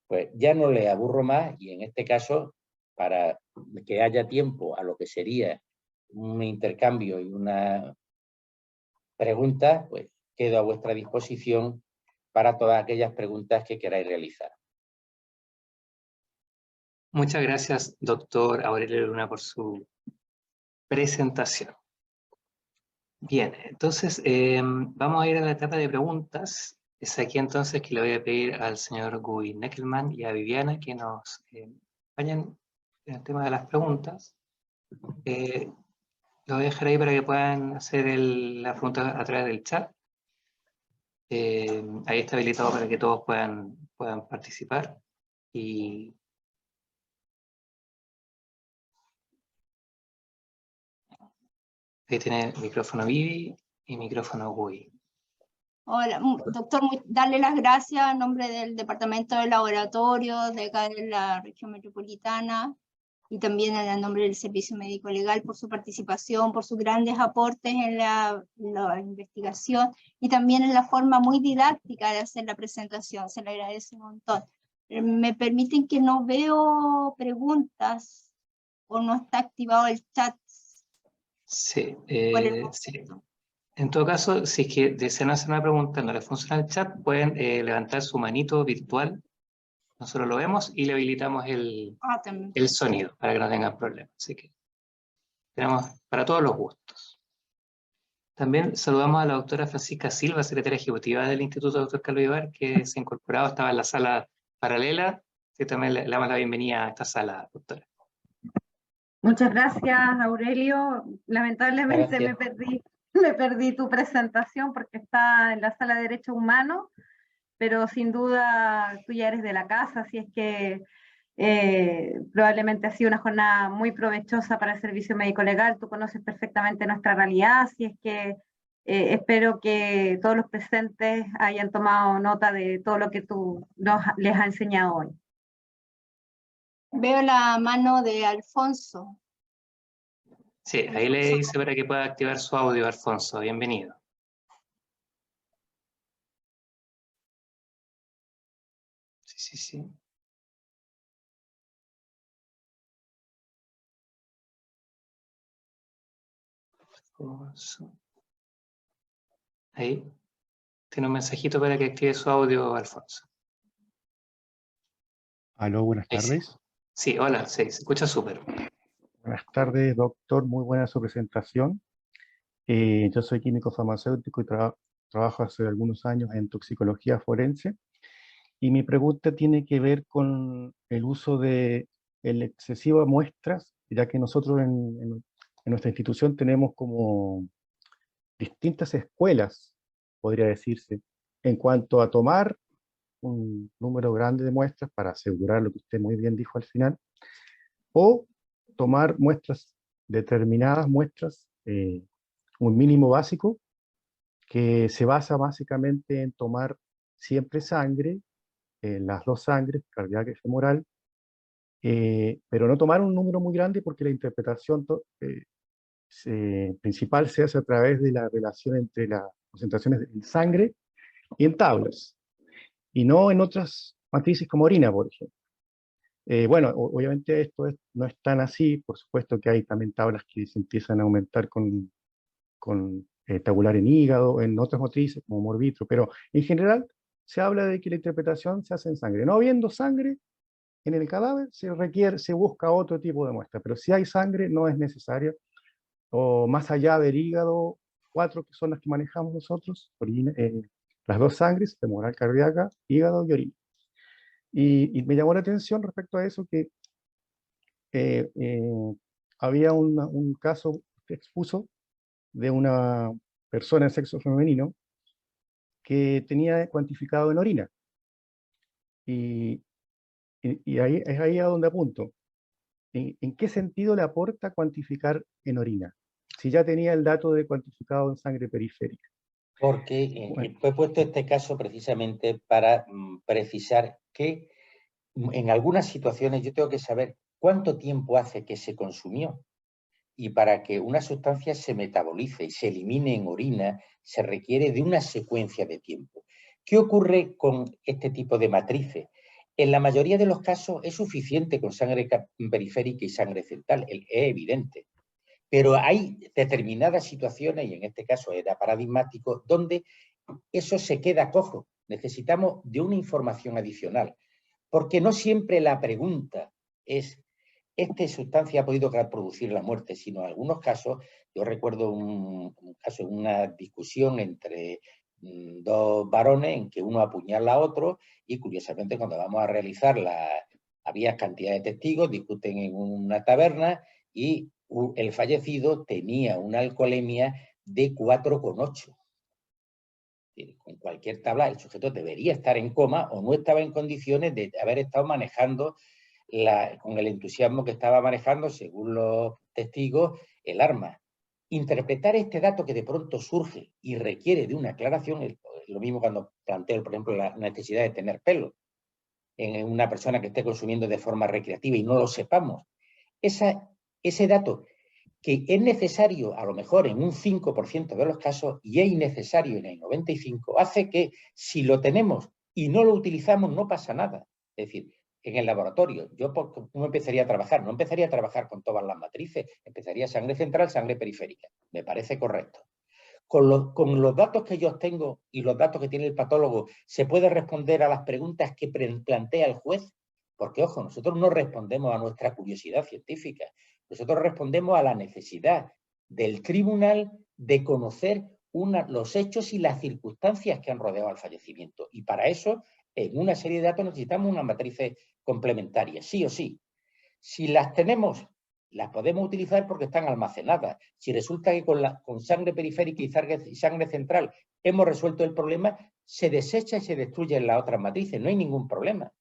Pues ya no le aburro más, y en este caso, para que haya tiempo a lo que sería un intercambio y una pregunta, pues quedo a vuestra disposición para todas aquellas preguntas que queráis realizar. Muchas gracias, doctor Aurelio Luna, por su presentación. Bien, entonces vamos a ir a la etapa de preguntas. Es aquí entonces que le voy a pedir al señor Guy Neckelmann y a Viviana que nos vayan en el tema de las preguntas. Lo voy a dejar ahí para que puedan hacer la pregunta a través del chat. Ahí está habilitado para que todos puedan participar. Y ahí tiene micrófono Vivi y micrófono Gui. Hola, doctor, darle las gracias en nombre del Departamento de Laboratorio de acá de la región metropolitana y también en el nombre del Servicio Médico Legal por su participación, por sus grandes aportes en la investigación y también en la forma muy didáctica de hacer la presentación. Se le agradece un montón. Me permiten que no veo preguntas o no está activado el chat. Sí, sí. En todo caso, si es que desean hacer una pregunta, no les funciona el chat, pueden levantar su manito virtual. Nosotros lo vemos y le habilitamos el sonido para que no tengan problemas. Así que tenemos para todos los gustos. También saludamos a la doctora Francisca Silva, secretaria ejecutiva del Instituto Dr. Carlos Vivar, que se ha incorporado, estaba en la sala paralela, que también le damos la bienvenida a esta sala, doctora. Muchas gracias, Aurelio. Lamentablemente Gracias. me perdí tu presentación porque está en la sala de Derecho Humano, pero sin duda tú ya eres de la casa, así es que probablemente ha sido una jornada muy provechosa para el Servicio Médico Legal. Tú conoces perfectamente nuestra realidad, así es que espero que todos los presentes hayan tomado nota de todo lo que tú les has enseñado hoy. Veo la mano de Alfonso. Sí, ahí le dice para que pueda activar su audio, Alfonso. Bienvenido. Sí, sí, sí. Alfonso. Ahí. Tiene un mensajito para que active su audio, Alfonso. Aló, buenas tardes. Sí, hola, sí, se escucha súper. Buenas tardes, doctor. Muy buena su presentación. Yo soy químico farmacéutico y trabajo hace algunos años en toxicología forense. Y mi pregunta tiene que ver con el uso de excesivas muestras, ya que nosotros en nuestra institución tenemos como distintas escuelas, podría decirse, en cuanto a tomar un número grande de muestras para asegurar lo que usted muy bien dijo al final, o tomar muestras, determinadas muestras, un mínimo básico, que se basa básicamente en tomar siempre sangre, las dos sangres, cardíaca y femoral, pero no tomar un número muy grande porque la interpretación principal se hace a través de la relación entre las concentraciones en sangre y en tablas, y no en otras matrices como orina, por ejemplo. Bueno, obviamente esto no es tan así, por supuesto que hay también tablas que se empiezan a aumentar con tabular en hígado, en otras matrices como morbitro, pero en general se habla de que la interpretación se hace en sangre. No habiendo sangre en el cadáver, se busca otro tipo de muestra, pero si hay sangre no es necesario, o más allá del hígado, 4 que son las que manejamos nosotros, las dos sangres, femoral, cardíaca, hígado y orina. Y me llamó la atención respecto a eso que había un caso que expuso de una persona de sexo femenino que tenía cuantificado en orina. Y ahí es ahí a donde apunto. ¿En qué sentido le aporta cuantificar en orina? Si ya tenía el dato de cuantificado en sangre periférica. Porque Bueno, he puesto este caso precisamente para precisar que en algunas situaciones yo tengo que saber cuánto tiempo hace que se consumió. Y para que una sustancia se metabolice y se elimine en orina, se requiere de una secuencia de tiempo. ¿Qué ocurre con este tipo de matrices? En la mayoría de los casos es suficiente con sangre periférica y sangre central, es evidente. Pero hay determinadas situaciones, y en este caso era paradigmático, donde eso se queda cojo. Necesitamos de una información adicional, porque no siempre la pregunta es ¿esta sustancia ha podido producir la muerte? Sino en algunos casos, yo recuerdo un caso, una discusión entre dos varones en que uno apuñala a otro y curiosamente cuando vamos a realizar había cantidad de testigos, discuten en una taberna y el fallecido tenía una alcoholemia de 4,8. Con cualquier tabla, el sujeto debería estar en coma o no estaba en condiciones de haber estado manejando con el entusiasmo que estaba manejando, según los testigos, el arma. Interpretar este dato que de pronto surge y requiere de una aclaración, es lo mismo cuando planteo, por ejemplo, la necesidad de tener pelo en una persona que esté consumiendo de forma recreativa y no lo sepamos. Ese dato que es necesario a lo mejor en un 5% de los casos y es innecesario en el 95%, hace que si lo tenemos y no lo utilizamos no pasa nada. Es decir, en el laboratorio, yo ¿cómo empezaría a trabajar? No empezaría a trabajar con todas las matrices, empezaría sangre central, sangre periférica. Me parece correcto. Con los datos que yo obtengo y los datos que tiene el patólogo, ¿se puede responder a las preguntas que plantea el juez? Porque, ojo, nosotros no respondemos a nuestra curiosidad científica. Nosotros respondemos a la necesidad del tribunal de conocer los hechos y las circunstancias que han rodeado al fallecimiento. Y para eso, en una serie de datos necesitamos unas matrices complementarias, sí o sí. Si las tenemos, las podemos utilizar porque están almacenadas. Si resulta que con sangre periférica y sangre central hemos resuelto el problema, se desecha y se destruye en las otras matrices. No hay ningún problema.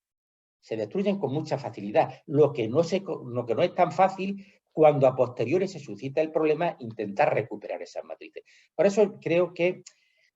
Se destruyen con mucha facilidad. Lo que no es tan fácil cuando a posteriori se suscita el problema, intentar recuperar esas matrices. Por eso creo que,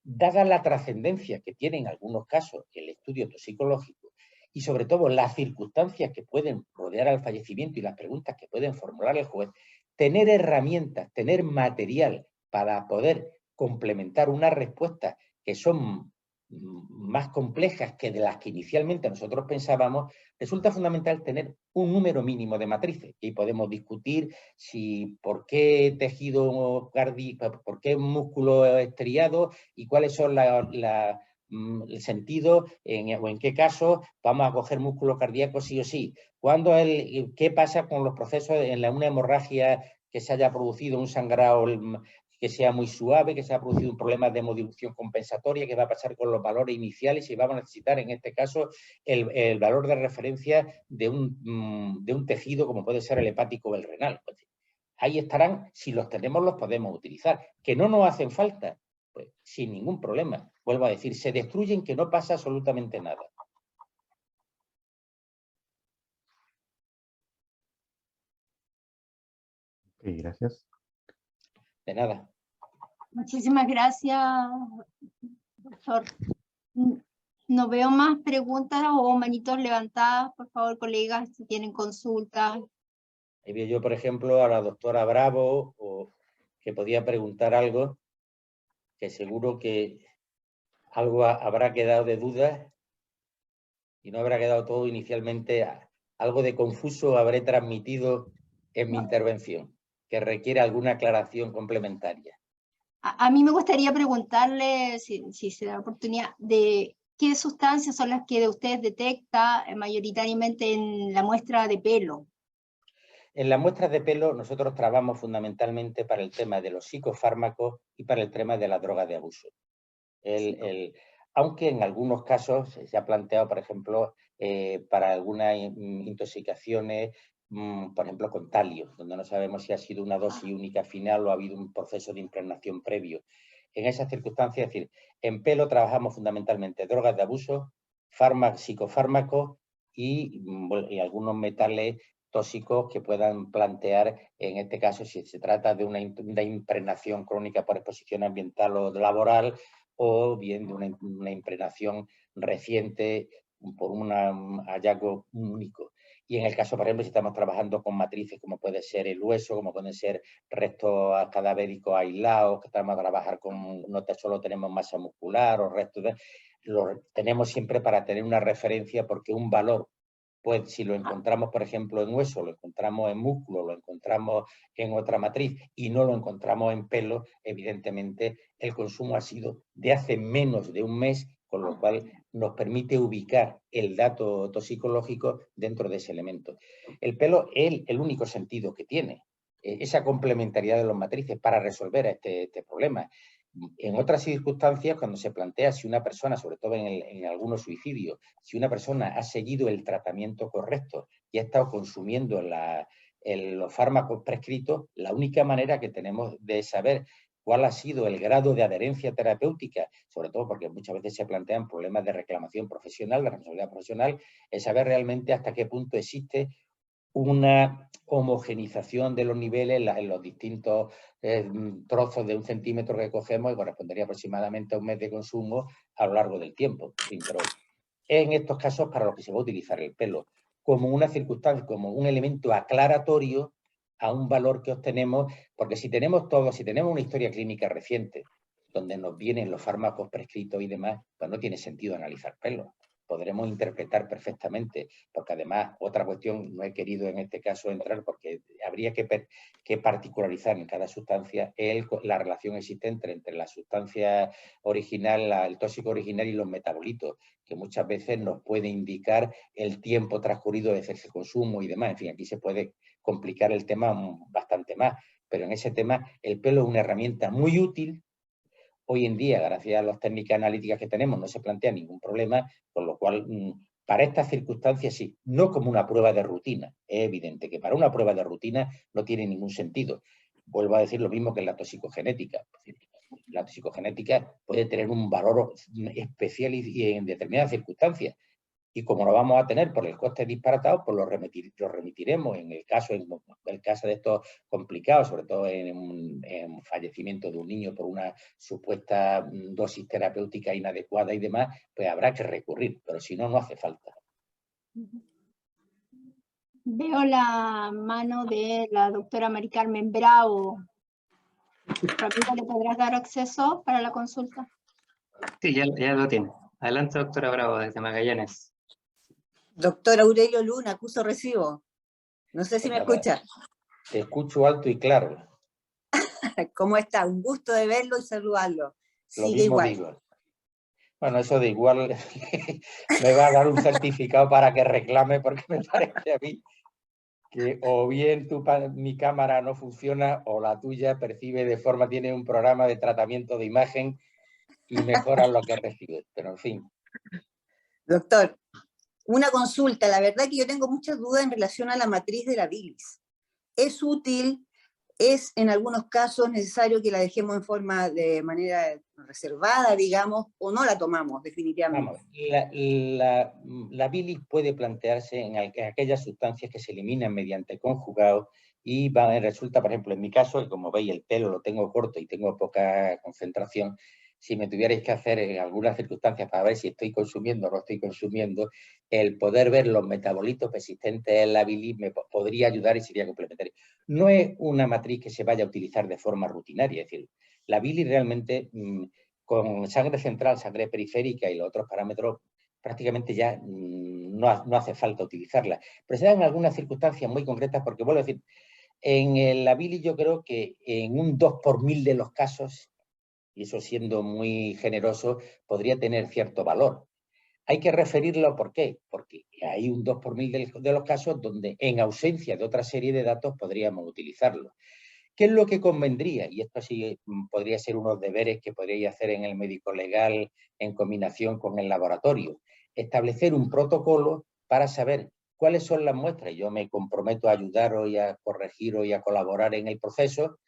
dada la trascendencia que tiene en algunos casos el estudio toxicológico y sobre todo las circunstancias que pueden rodear al fallecimiento y las preguntas que pueden formular el juez, tener herramientas, tener material para poder complementar unas respuestas que son más complejas que de las que inicialmente nosotros pensábamos, resulta fundamental tener un número mínimo de matrices. Y podemos discutir si por qué tejido cardíaco, por qué músculo estriado y cuáles son el sentido o en qué caso vamos a coger músculo cardíaco sí o sí. ¿Qué pasa con los procesos en una hemorragia que se haya producido un sangrado que sea muy suave, que se ha producido un problema de hemodilución compensatoria, qué va a pasar con los valores iniciales y vamos a necesitar en este caso el valor de referencia de un tejido como puede ser el hepático o el renal? Pues, ahí estarán, si los tenemos los podemos utilizar. ¿Que no nos hacen falta? Pues sin ningún problema. Vuelvo a decir, se destruyen que no pasa absolutamente nada. Ok, gracias. De nada. Muchísimas gracias, doctor. No veo más preguntas o manitos levantadas. Por favor, colegas, si tienen consultas. Ahí veo yo, por ejemplo, a la doctora Bravo, que podía preguntar algo, que seguro que algo habrá quedado de duda y no habrá quedado todo inicialmente. Algo de confuso habré transmitido en mi intervención, que requiere alguna aclaración complementaria. A mí me gustaría preguntarle, si se da oportunidad, de qué sustancias son las que usted detecta mayoritariamente en la muestra de pelo. En las muestras de pelo nosotros trabajamos fundamentalmente para el tema de los psicofármacos y para el tema de las drogas de abuso. Aunque en algunos casos se ha planteado, por ejemplo, para algunas intoxicaciones, por ejemplo, con talio, donde no sabemos si ha sido una dosis única final o ha habido un proceso de impregnación previo. En esas circunstancias, es decir, en pelo trabajamos fundamentalmente drogas de abuso, psicofármacos y algunos metales tóxicos que puedan plantear, en este caso, si se trata de una impregnación crónica por exposición ambiental o laboral, o bien de una impregnación reciente por un hallazgo único. Y en el caso, por ejemplo, si estamos trabajando con matrices como puede ser el hueso, como pueden ser restos cadavéricos aislados, que estamos a trabajar con, no solo tenemos masa muscular o restos lo tenemos siempre para tener una referencia, porque un valor, pues si lo encontramos, por ejemplo, en hueso, lo encontramos en músculo, lo encontramos en otra matriz y no lo encontramos en pelo, evidentemente el consumo ha sido de hace menos de un mes, con lo cual nos permite ubicar el dato toxicológico dentro de ese elemento. El pelo es el único sentido que tiene, esa complementariedad de las matrices para resolver este problema. En otras circunstancias, cuando se plantea si una persona, sobre todo en algunos suicidios, si una persona ha seguido el tratamiento correcto y ha estado consumiendo los fármacos prescritos, la única manera que tenemos de saber cuál ha sido el grado de adherencia terapéutica, sobre todo porque muchas veces se plantean problemas de reclamación profesional, de responsabilidad profesional, es saber realmente hasta qué punto existe una homogenización de los niveles en los distintos trozos de 1 centímetro que cogemos y correspondería aproximadamente a 1 mes de consumo a lo largo del tiempo. Pero en estos casos para los que se va a utilizar el pelo como una circunstancia, como un elemento aclaratorio a un valor que obtenemos, porque si tenemos una historia clínica reciente, donde nos vienen los fármacos prescritos y demás, pues no tiene sentido analizar pelo. Podremos interpretar perfectamente, porque además, otra cuestión, no he querido en este caso entrar, porque habría que particularizar en cada sustancia la relación existente entre la sustancia original, el tóxico original y los metabolitos, que muchas veces nos puede indicar el tiempo transcurrido desde ese consumo y demás. En fin, aquí se puede complicar el tema bastante más, pero en ese tema el pelo es una herramienta muy útil. Hoy en día, gracias a las técnicas analíticas que tenemos, no se plantea ningún problema, con lo cual, para estas circunstancias sí, no como una prueba de rutina. Es evidente que para una prueba de rutina no tiene ningún sentido. Vuelvo a decir lo mismo que en la toxicogenética. La toxicogenética puede tener un valor especial y en determinadas circunstancias. Y como lo vamos a tener por el coste disparatado, pues lo remitiremos en el caso de estos complicados, sobre todo en fallecimiento de un niño por una supuesta dosis terapéutica inadecuada y demás, pues habrá que recurrir, pero si no, no hace falta. Veo la mano de la doctora Mari Carmen Bravo. Ramiro, ¿le podrás dar acceso para la consulta? Sí, ya lo tiene. Adelante, doctora Bravo, desde Magallanes. Doctor Aurelio Luna, acuso recibo. No sé si me escucha. Te escucho alto y claro. ¿Cómo está? Un gusto de verlo y saludarlo. Lo Sigue mismo igual. digo. Bueno, eso de igual me va a dar un certificado para que reclame, porque me parece a mí que o bien mi cámara no funciona o la tuya percibe tiene un programa de tratamiento de imagen y mejora lo que recibe. Pero en fin. Doctor, una consulta. La verdad que yo tengo muchas dudas en relación a la matriz de la bilis. ¿Es útil? ¿Es en algunos casos necesario que la dejemos en forma de manera reservada, digamos, o no la tomamos definitivamente? Vamos, la bilis puede plantearse en aquellas sustancias que se eliminan mediante conjugado y resulta, por ejemplo, en mi caso, y como veis el pelo lo tengo corto y tengo poca concentración, si me tuvierais que hacer en algunas circunstancias para ver si estoy consumiendo o no estoy consumiendo, el poder ver los metabolitos persistentes en la bilis me podría ayudar y sería complementario. No es una matriz que se vaya a utilizar de forma rutinaria, es decir, la bilis realmente con sangre central, sangre periférica y los otros parámetros prácticamente ya no hace falta utilizarla. Pero se dan algunas circunstancias muy concretas porque, vuelvo a decir, en la bilis yo creo que en un 2 por 1000 de los casos, y eso siendo muy generoso, podría tener cierto valor. Hay que referirlo, ¿por qué? Porque hay un 2 por 1000 de los casos donde en ausencia de otra serie de datos podríamos utilizarlo. ¿Qué es lo que convendría? Y esto sí podría ser unos deberes que podríais hacer en el médico legal en combinación con el laboratorio. Establecer un protocolo para saber cuáles son las muestras. Yo me comprometo a ayudaros y a corregiros y a colaborar en el proceso.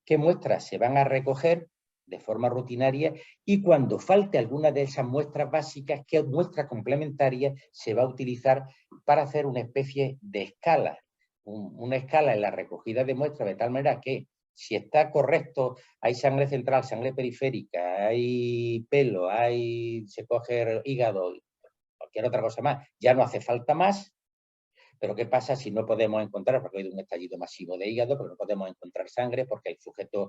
¿Qué muestras se van a recoger de forma rutinaria? Y cuando falte alguna de esas muestras básicas, ¿qué muestra complementaria se va a utilizar para hacer una especie de escala? Una escala en la recogida de muestras de tal manera que si está correcto, hay sangre central, sangre periférica, hay pelo, se coge hígado, cualquier otra cosa más, ya no hace falta más. Pero ¿qué pasa si no podemos encontrar, porque hay un estallido masivo de hígado, porque no podemos encontrar sangre, porque el sujeto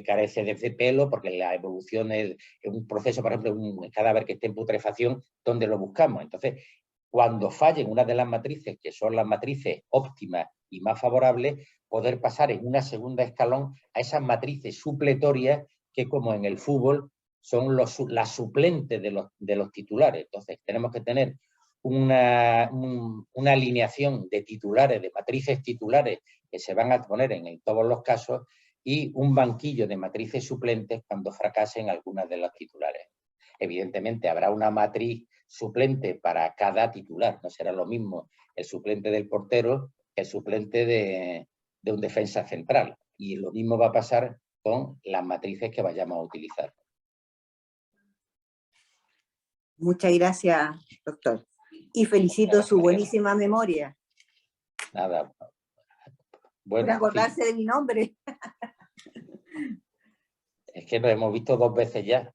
carece de pelo, porque la evolución es un proceso, por ejemplo, un cadáver que esté en putrefacción, ¿dónde lo buscamos? Entonces, cuando fallen una de las matrices, que son las matrices óptimas y más favorables, poder pasar en una segunda escalón a esas matrices supletorias que, como en el fútbol, son las suplentes de los titulares. Entonces, tenemos que tener una alineación de titulares, de matrices titulares que se van a poner en todos los casos y un banquillo de matrices suplentes cuando fracasen algunas de las titulares. Evidentemente habrá una matriz suplente para cada titular, no será lo mismo el suplente del portero que el suplente de un defensa central. Y lo mismo va a pasar con las matrices que vayamos a utilizar. Muchas gracias, doctor. Y felicito su buenísima memoria. Nada. Bueno, Por acordarse de mi nombre. Es que nos hemos visto 2 veces ya.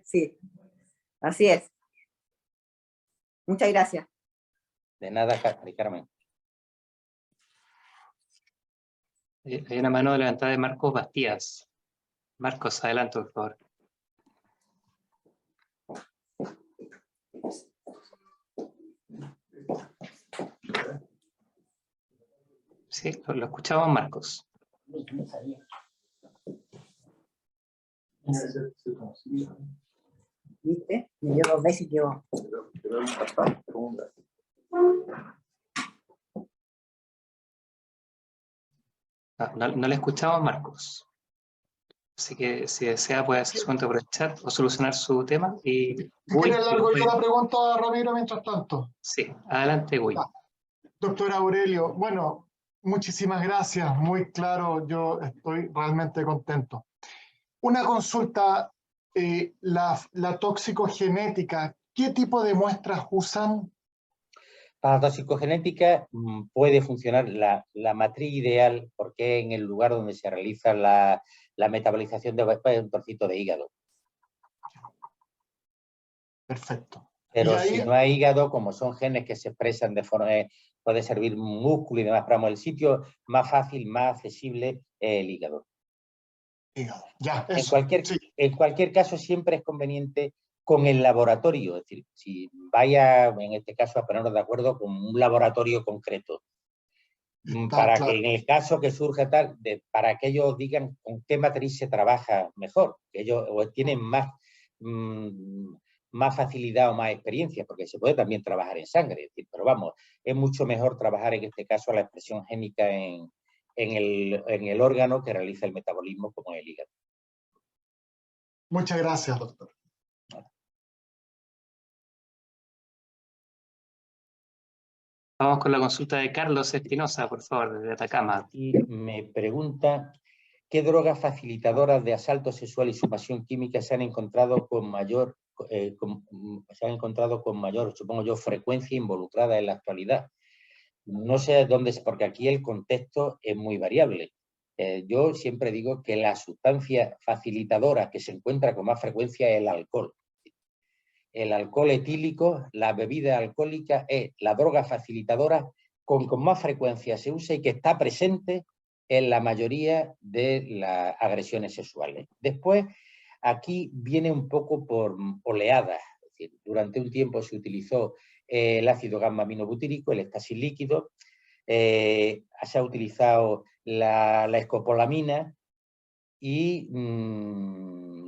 Sí, así es. Muchas gracias. De nada, Carmen. Hay una mano levantada de Marcos Bastías. Marcos, adelante, por favor. Sí, lo escuchamos, Marcos. ¿Viste? Me dio 2 veces y yo. No le escuchamos, Marcos. Así que si desea puede hacer su cuenta por el chat o solucionar su tema. Y ¿Quiere largo yo la pregunta a Ramiro mientras tanto? Sí, adelante, Gui. Doctor Aurelio, bueno, muchísimas gracias, muy claro, yo estoy realmente contento. Una consulta, la toxicogenética, ¿qué tipo de muestras usan? Para la toxicogenética puede funcionar la matriz ideal, porque es en el lugar donde se realiza la metabolización de un trocito de hígado. Perfecto. Pero ahí, si no hay hígado, como son genes que se expresan de forma, puede servir músculo y demás, pero el sitio más fácil, más accesible es el hígado. Ya, eso, en cualquier caso, siempre es conveniente con el laboratorio, es decir, si vaya, en este caso, a ponernos de acuerdo con un laboratorio concreto, para que en el caso que surja tal, para que ellos digan con qué matriz se trabaja mejor, que ellos tienen más facilidad o más experiencia, porque se puede también trabajar en sangre, es decir, pero vamos, es mucho mejor trabajar en este caso la expresión génica en el órgano que realiza el metabolismo, como el hígado. Muchas gracias, doctor. Vamos con la consulta de Carlos Espinosa, por favor, desde Atacama. Y me pregunta, ¿qué drogas facilitadoras de asalto sexual y supresión química se han encontrado con mayor, supongo yo, frecuencia involucrada en la actualidad? No sé dónde, porque aquí el contexto es muy variable. Yo siempre digo que la sustancia facilitadora que se encuentra con más frecuencia es el alcohol. El alcohol etílico, la bebida alcohólica, es la droga facilitadora con más frecuencia se usa y que está presente en la mayoría de las agresiones sexuales. Después, aquí viene un poco por oleadas. Es decir, durante un tiempo se utilizó el ácido gamma-aminobutírico, el éxtasis líquido, se ha utilizado la escopolamina y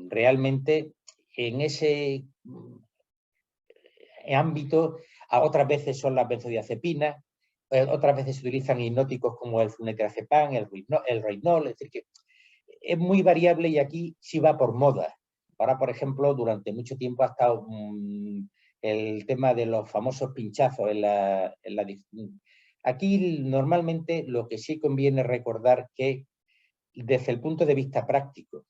realmente en ese ámbito otras veces son las benzodiazepinas, otras veces se utilizan hipnóticos como el flunitrazepam, el Rohypnol, es decir, que es muy variable y aquí sí va por moda. Ahora, por ejemplo, durante mucho tiempo ha estado el tema de los famosos pinchazos Aquí normalmente lo que sí conviene recordar que desde el punto de vista práctico,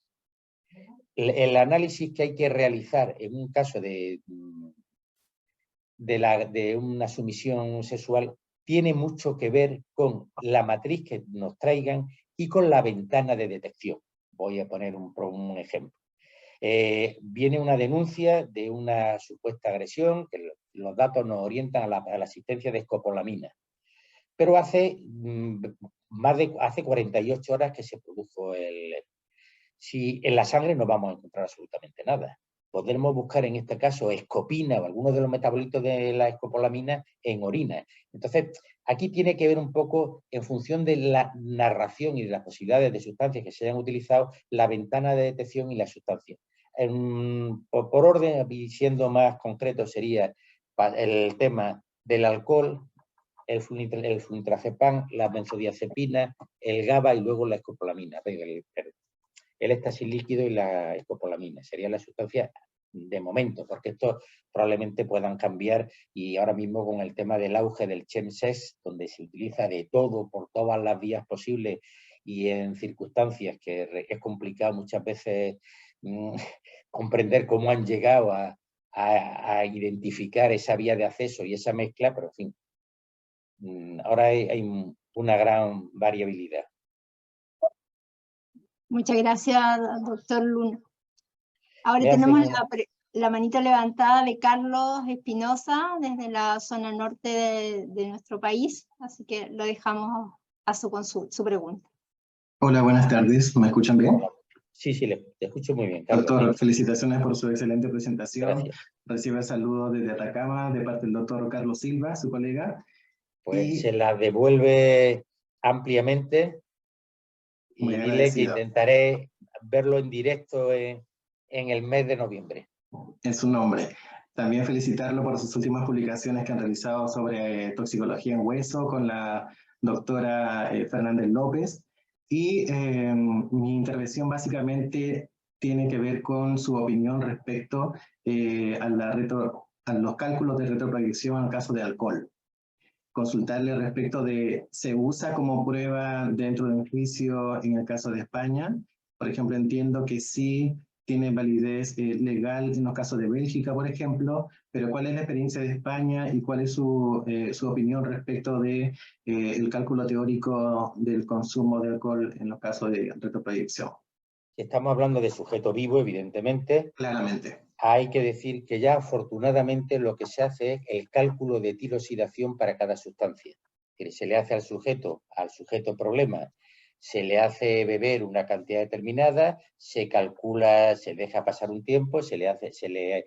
el análisis que hay que realizar en un caso de una sumisión sexual tiene mucho que ver con la matriz que nos traigan y con la ventana de detección. Voy a poner un ejemplo. Viene una denuncia de una supuesta agresión, que los datos nos orientan a la asistencia de escopolamina. Pero hace 48 horas que se produjo Si en la sangre no vamos a encontrar absolutamente nada. Podremos buscar en este caso escopina o algunos de los metabolitos de la escopolamina en orina. Entonces, aquí tiene que ver un poco, en función de la narración y de las posibilidades de sustancias que se hayan utilizado, la ventana de detección y la sustancia. Por orden, y siendo más concreto, sería el tema del alcohol, el flunitrazepam, la benzodiazepina, el GABA y luego la escopolamina. El éxtasis líquido y la escopolamina. Serían las sustancias de momento, porque estos probablemente puedan cambiar y ahora mismo con el tema del auge del chemsex, donde se utiliza de todo por todas las vías posibles y en circunstancias que es complicado muchas veces comprender cómo han llegado a identificar esa vía de acceso y esa mezcla, pero en fin, ahora hay una gran variabilidad. Muchas gracias, doctor Luna. Ahora Me tenemos hacen la manita levantada de Carlos Espinosa desde la zona norte de nuestro país, así que lo dejamos a su pregunta. Hola, buenas tardes. ¿Me escuchan bien? Sí, te escucho muy bien, Carlos. Doctor, felicitaciones por su excelente presentación. Gracias. Recibe saludos desde Atacama, de parte del doctor Carlos Silva, su colega. Pues se la devuelve ampliamente y Muy dile que agradecido. intentaré verlo en directo en el mes de noviembre. En su nombre. También felicitarlo por sus últimas publicaciones que han realizado sobre toxicología en hueso con la doctora Fernández López. Y mi intervención básicamente tiene que ver con su opinión respecto a los cálculos de retroproyección en el caso de alcohol. Consultarle respecto de, ¿se usa como prueba dentro de un juicio en el caso de España? Por ejemplo, entiendo que sí tiene validez legal en los casos de Bélgica, por ejemplo, pero ¿cuál es la experiencia de España y cuál es su opinión respecto de el cálculo teórico del consumo de alcohol en los casos de retroproyección? Estamos hablando de sujeto vivo, evidentemente. Claramente. Hay que decir que ya afortunadamente lo que se hace es el cálculo de etiloxidación para cada sustancia. Se le hace al sujeto problema, se le hace beber una cantidad determinada, se calcula, se deja pasar un tiempo, se le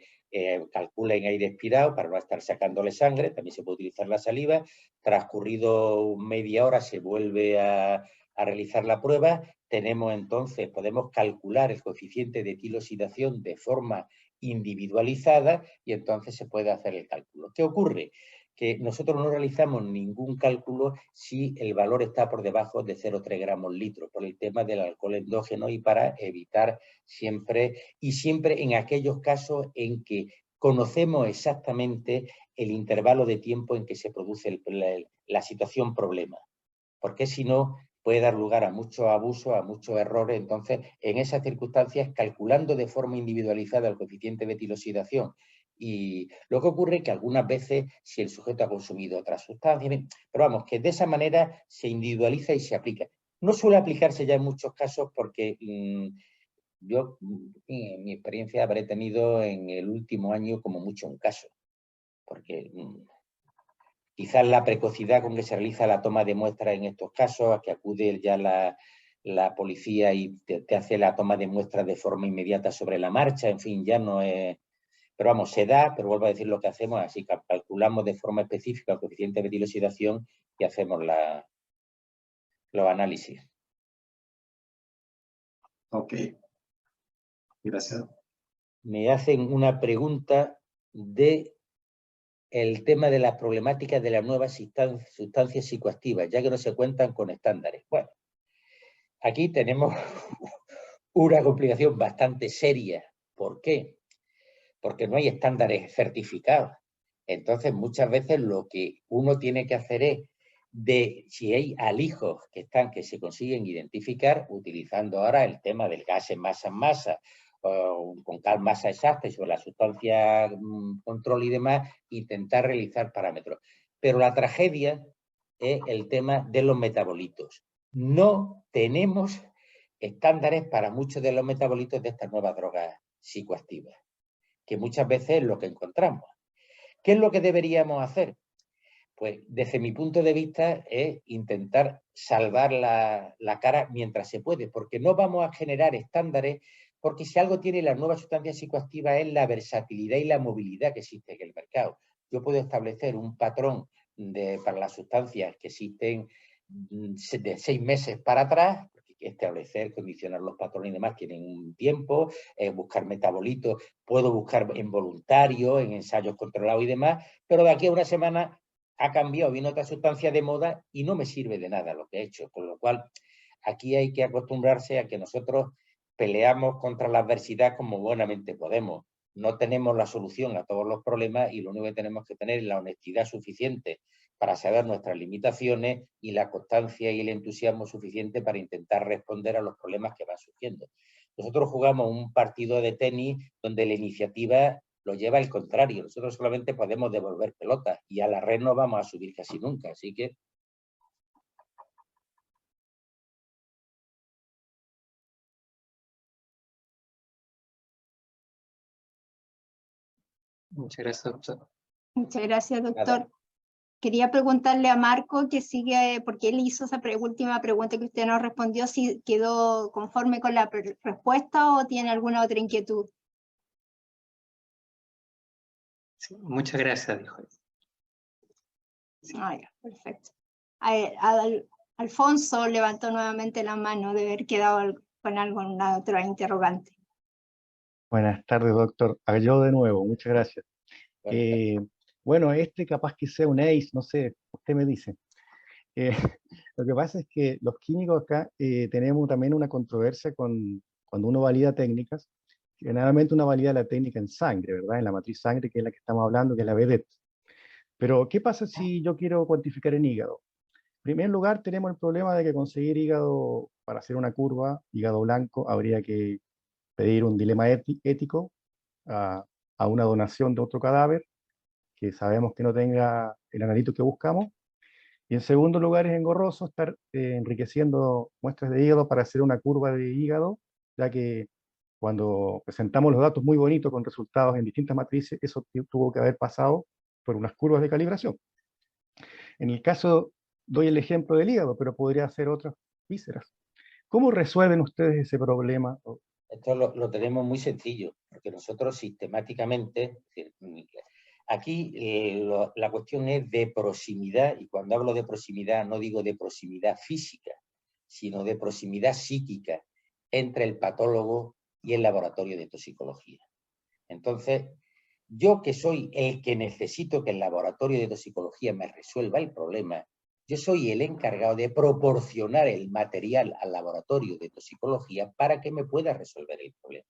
calcula en aire expirado para no estar sacándole sangre, también se puede utilizar la saliva, transcurrido media hora se vuelve a realizar la prueba, podemos calcular el coeficiente de etiloxidación de forma individualizada y entonces se puede hacer el cálculo. ¿Qué ocurre? Que nosotros no realizamos ningún cálculo si el valor está por debajo de 0,3 gramos litro, por el tema del alcohol endógeno y para evitar siempre en aquellos casos en que conocemos exactamente el intervalo de tiempo en que se produce la situación problema, porque si no puede dar lugar a muchos abusos, a muchos errores. Entonces, en esas circunstancias, calculando de forma individualizada el coeficiente de etiloxidación, y lo que ocurre es que algunas veces, si el sujeto ha consumido otras sustancias, pero vamos, que de esa manera se individualiza y se aplica. No suele aplicarse ya en muchos casos porque yo, en mi experiencia, habré tenido en el último año como mucho un caso, porque quizás la precocidad con que se realiza la toma de muestras en estos casos, a que acude ya la policía y te hace la toma de muestras de forma inmediata sobre la marcha, en fin, ya no es... Pero vamos, se da, pero vuelvo a decir lo que hacemos, así que calculamos de forma específica el coeficiente de etiloxidación y hacemos los análisis. Ok. Gracias. Me hacen una pregunta de el tema de las problemáticas de las nuevas sustancias psicoactivas, ya que no se cuentan con estándares. Bueno, aquí tenemos una complicación bastante seria. ¿Por qué? Porque no hay estándares certificados. Entonces, muchas veces lo que uno tiene que hacer es, si hay alijos que se consiguen identificar, utilizando ahora el tema del gas en masa, con masa exacta y sobre la sustancia control y demás, intentar realizar parámetros. Pero la tragedia es el tema de los metabolitos. No tenemos estándares para muchos de los metabolitos de estas nuevas drogas psicoactivas, que muchas veces es lo que encontramos. ¿Qué es lo que deberíamos hacer? Pues desde mi punto de vista es intentar salvar la cara mientras se puede, porque no vamos a generar estándares, porque si algo tiene las nuevas sustancias psicoactivas es la versatilidad y la movilidad que existe en el mercado. Yo puedo establecer un patrón para las sustancias que existen de 6 meses para atrás, establecer, condicionar los patrones y demás tienen un tiempo, buscar metabolitos, puedo buscar en voluntarios, en ensayos controlados y demás, pero de aquí a una semana ha cambiado, viene otra sustancia de moda y no me sirve de nada lo que he hecho, con lo cual aquí hay que acostumbrarse a que nosotros peleamos contra la adversidad como buenamente podemos. No tenemos la solución a todos los problemas y lo único que tenemos que tener es la honestidad suficiente para saber nuestras limitaciones y la constancia y el entusiasmo suficiente para intentar responder a los problemas que van surgiendo. Nosotros jugamos un partido de tenis donde la iniciativa lo lleva al contrario. Nosotros solamente podemos devolver pelotas y a la red no vamos a subir casi nunca. Así que... Muchas gracias, doctor. Muchas gracias, doctor. Nada. Quería preguntarle a Marco, que sigue, porque él hizo esa última pregunta que usted nos respondió, si quedó conforme con la respuesta o tiene alguna otra inquietud. Sí, muchas gracias, dijo él. Sí. Ah, ya, perfecto. Alfonso levantó nuevamente la mano de haber quedado con alguna otra interrogante. Buenas tardes, doctor. Yo de nuevo, muchas gracias. Bueno, capaz que sea un ACE, no sé, usted me dice. Lo que pasa es que los químicos acá tenemos también una controversia cuando uno valida técnicas. Generalmente uno valida la técnica en sangre, ¿verdad? En la matriz sangre, que es la que estamos hablando, que es la vedette. Pero, ¿qué pasa si yo quiero cuantificar en hígado? En primer lugar, tenemos el problema de que conseguir hígado para hacer una curva, hígado blanco, habría que pedir un dilema ético a una donación de otro cadáver, que sabemos que no tenga el analito que buscamos. Y en segundo lugar, es engorroso estar enriqueciendo muestras de hígado para hacer una curva de hígado, ya que cuando presentamos los datos muy bonitos con resultados en distintas matrices, eso tuvo que haber pasado por unas curvas de calibración. En el caso, doy el ejemplo del hígado, pero podría ser otras vísceras. ¿Cómo resuelven ustedes ese problema? Esto lo tenemos muy sencillo, porque nosotros sistemáticamente, aquí la cuestión es de proximidad, y cuando hablo de proximidad no digo de proximidad física, sino de proximidad psíquica entre el patólogo y el laboratorio de toxicología. Entonces, yo que soy el que necesito que el laboratorio de toxicología me resuelva el problema, yo soy el encargado de proporcionar el material al laboratorio de toxicología para que me pueda resolver el problema.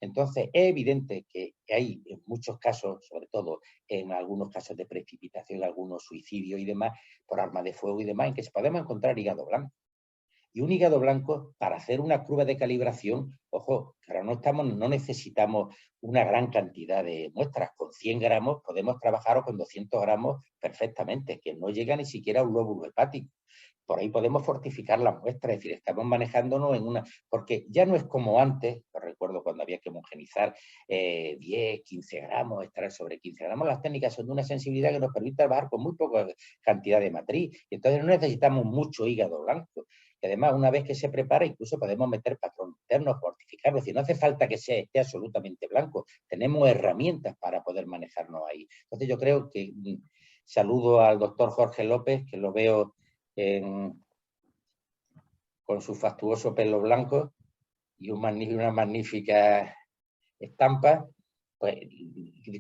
Entonces, es evidente que hay en muchos casos, sobre todo en algunos casos de precipitación, algunos suicidios y demás, por arma de fuego y demás, en que se podemos encontrar hígado blanco. Y un hígado blanco, para hacer una curva de calibración, ojo, ahora no necesitamos una gran cantidad de muestras. Con 100 gramos podemos trabajar o con 200 gramos perfectamente, que no llega ni siquiera a un lóbulo hepático. Por ahí podemos fortificar la muestra, es decir, estamos manejándonos en una... Porque ya no es como antes, recuerdo cuando había que homogenizar 10, 15 gramos, extraer sobre 15 gramos. Las técnicas son de una sensibilidad que nos permite trabajar con muy poca cantidad de matriz. Y entonces no necesitamos mucho hígado blanco. Y además, una vez que se prepara, incluso podemos meter patrones internos, fortificarlo. Es decir, no hace falta que esté absolutamente blanco. Tenemos herramientas para poder manejarnos ahí. Entonces, yo creo que saludo al doctor Jorge López, que lo veo con su fastuoso pelo blanco y una magnífica estampa, pues,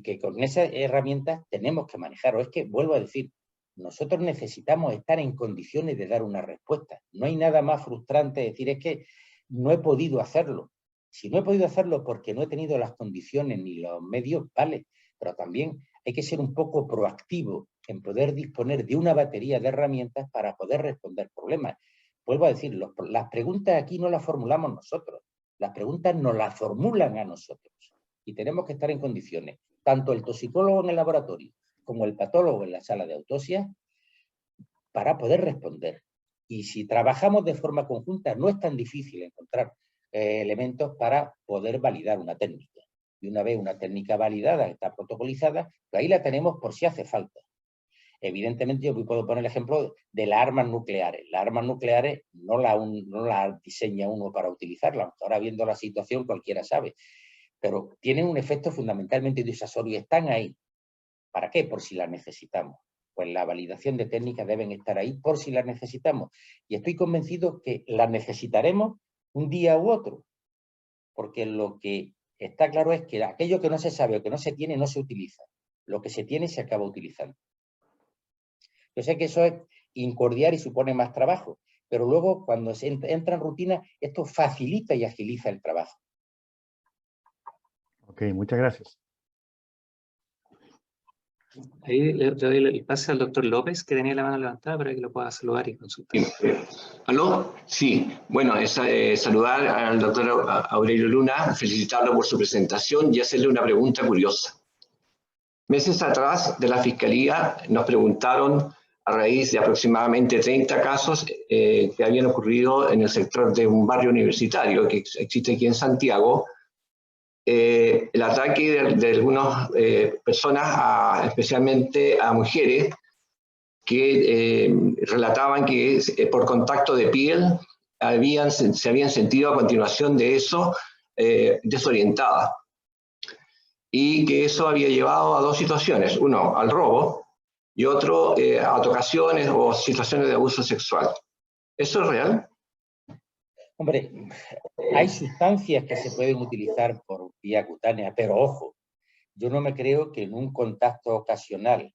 que con esas herramientas tenemos que manejar. O es que, vuelvo a decir, nosotros necesitamos estar en condiciones de dar una respuesta. No hay nada más frustrante decir, es que no he podido hacerlo. Si no he podido hacerlo porque no he tenido las condiciones ni los medios, vale, pero también hay que ser un poco proactivo en poder disponer de una batería de herramientas para poder responder problemas. Vuelvo a decir, las preguntas aquí no las formulamos nosotros, las preguntas nos las formulan a nosotros y tenemos que estar en condiciones, tanto el toxicólogo en el laboratorio como el patólogo en la sala de autopsia, para poder responder. Y si trabajamos de forma conjunta, no es tan difícil encontrar elementos para poder validar una técnica. Y una vez una técnica validada, está protocolizada, pues ahí la tenemos por si hace falta. Evidentemente, yo puedo poner el ejemplo de las armas nucleares. Las armas nucleares no las diseña uno para utilizarlas, aunque ahora viendo la situación cualquiera sabe. Pero tienen un efecto fundamentalmente disuasorio y están ahí. ¿Para qué? Por si las necesitamos. Pues la validación de técnicas deben estar ahí por si las necesitamos. Y estoy convencido que las necesitaremos un día u otro. Porque lo que está claro es que aquello que no se sabe o que no se tiene, no se utiliza. Lo que se tiene se acaba utilizando. Yo sé que eso es incordiar y supone más trabajo, pero luego cuando se entra en rutina, esto facilita y agiliza el trabajo. Ok, muchas gracias. Ahí le doy el pase al doctor López, que tenía la mano levantada, para que lo pueda saludar y consultar. ¿Aló? Sí, bueno, saludar al doctor Aurelio Luna, felicitarlo por su presentación y hacerle una pregunta curiosa. Meses atrás de la Fiscalía nos preguntaron, a raíz de aproximadamente 30 casos que habían ocurrido en el sector de un barrio universitario que existe aquí en Santiago, el ataque de algunas personas, especialmente a mujeres, que relataban que por contacto de piel se habían sentido a continuación de eso desorientadas. Y que eso había llevado a dos situaciones, uno al robo y otro a ocasiones o situaciones de abuso sexual. ¿Eso es real? Hombre, hay sustancias que se pueden utilizar por vía cutánea, pero ojo, yo no me creo que en un contacto ocasional,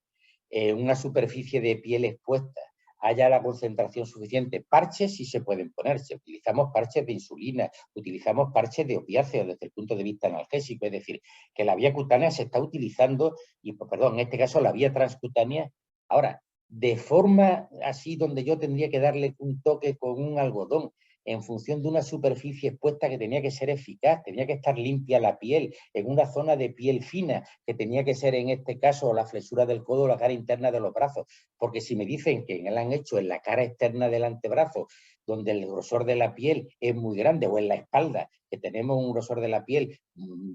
en una superficie de piel expuesta, haya la concentración suficiente. Parches sí se pueden ponerse. Utilizamos parches de insulina, utilizamos parches de opiáceos desde el punto de vista analgésico. Es decir, que la vía cutánea se está utilizando, y perdón, en este caso la vía transcutánea. Ahora, de forma así donde yo tendría que darle un toque con un algodón, en función de una superficie expuesta que tenía que ser eficaz, tenía que estar limpia la piel, en una zona de piel fina, que tenía que ser en este caso la flexura del codo o la cara interna de los brazos. Porque si me dicen que la han hecho en la cara externa del antebrazo, donde el grosor de la piel es muy grande, o en la espalda, que tenemos un grosor de la piel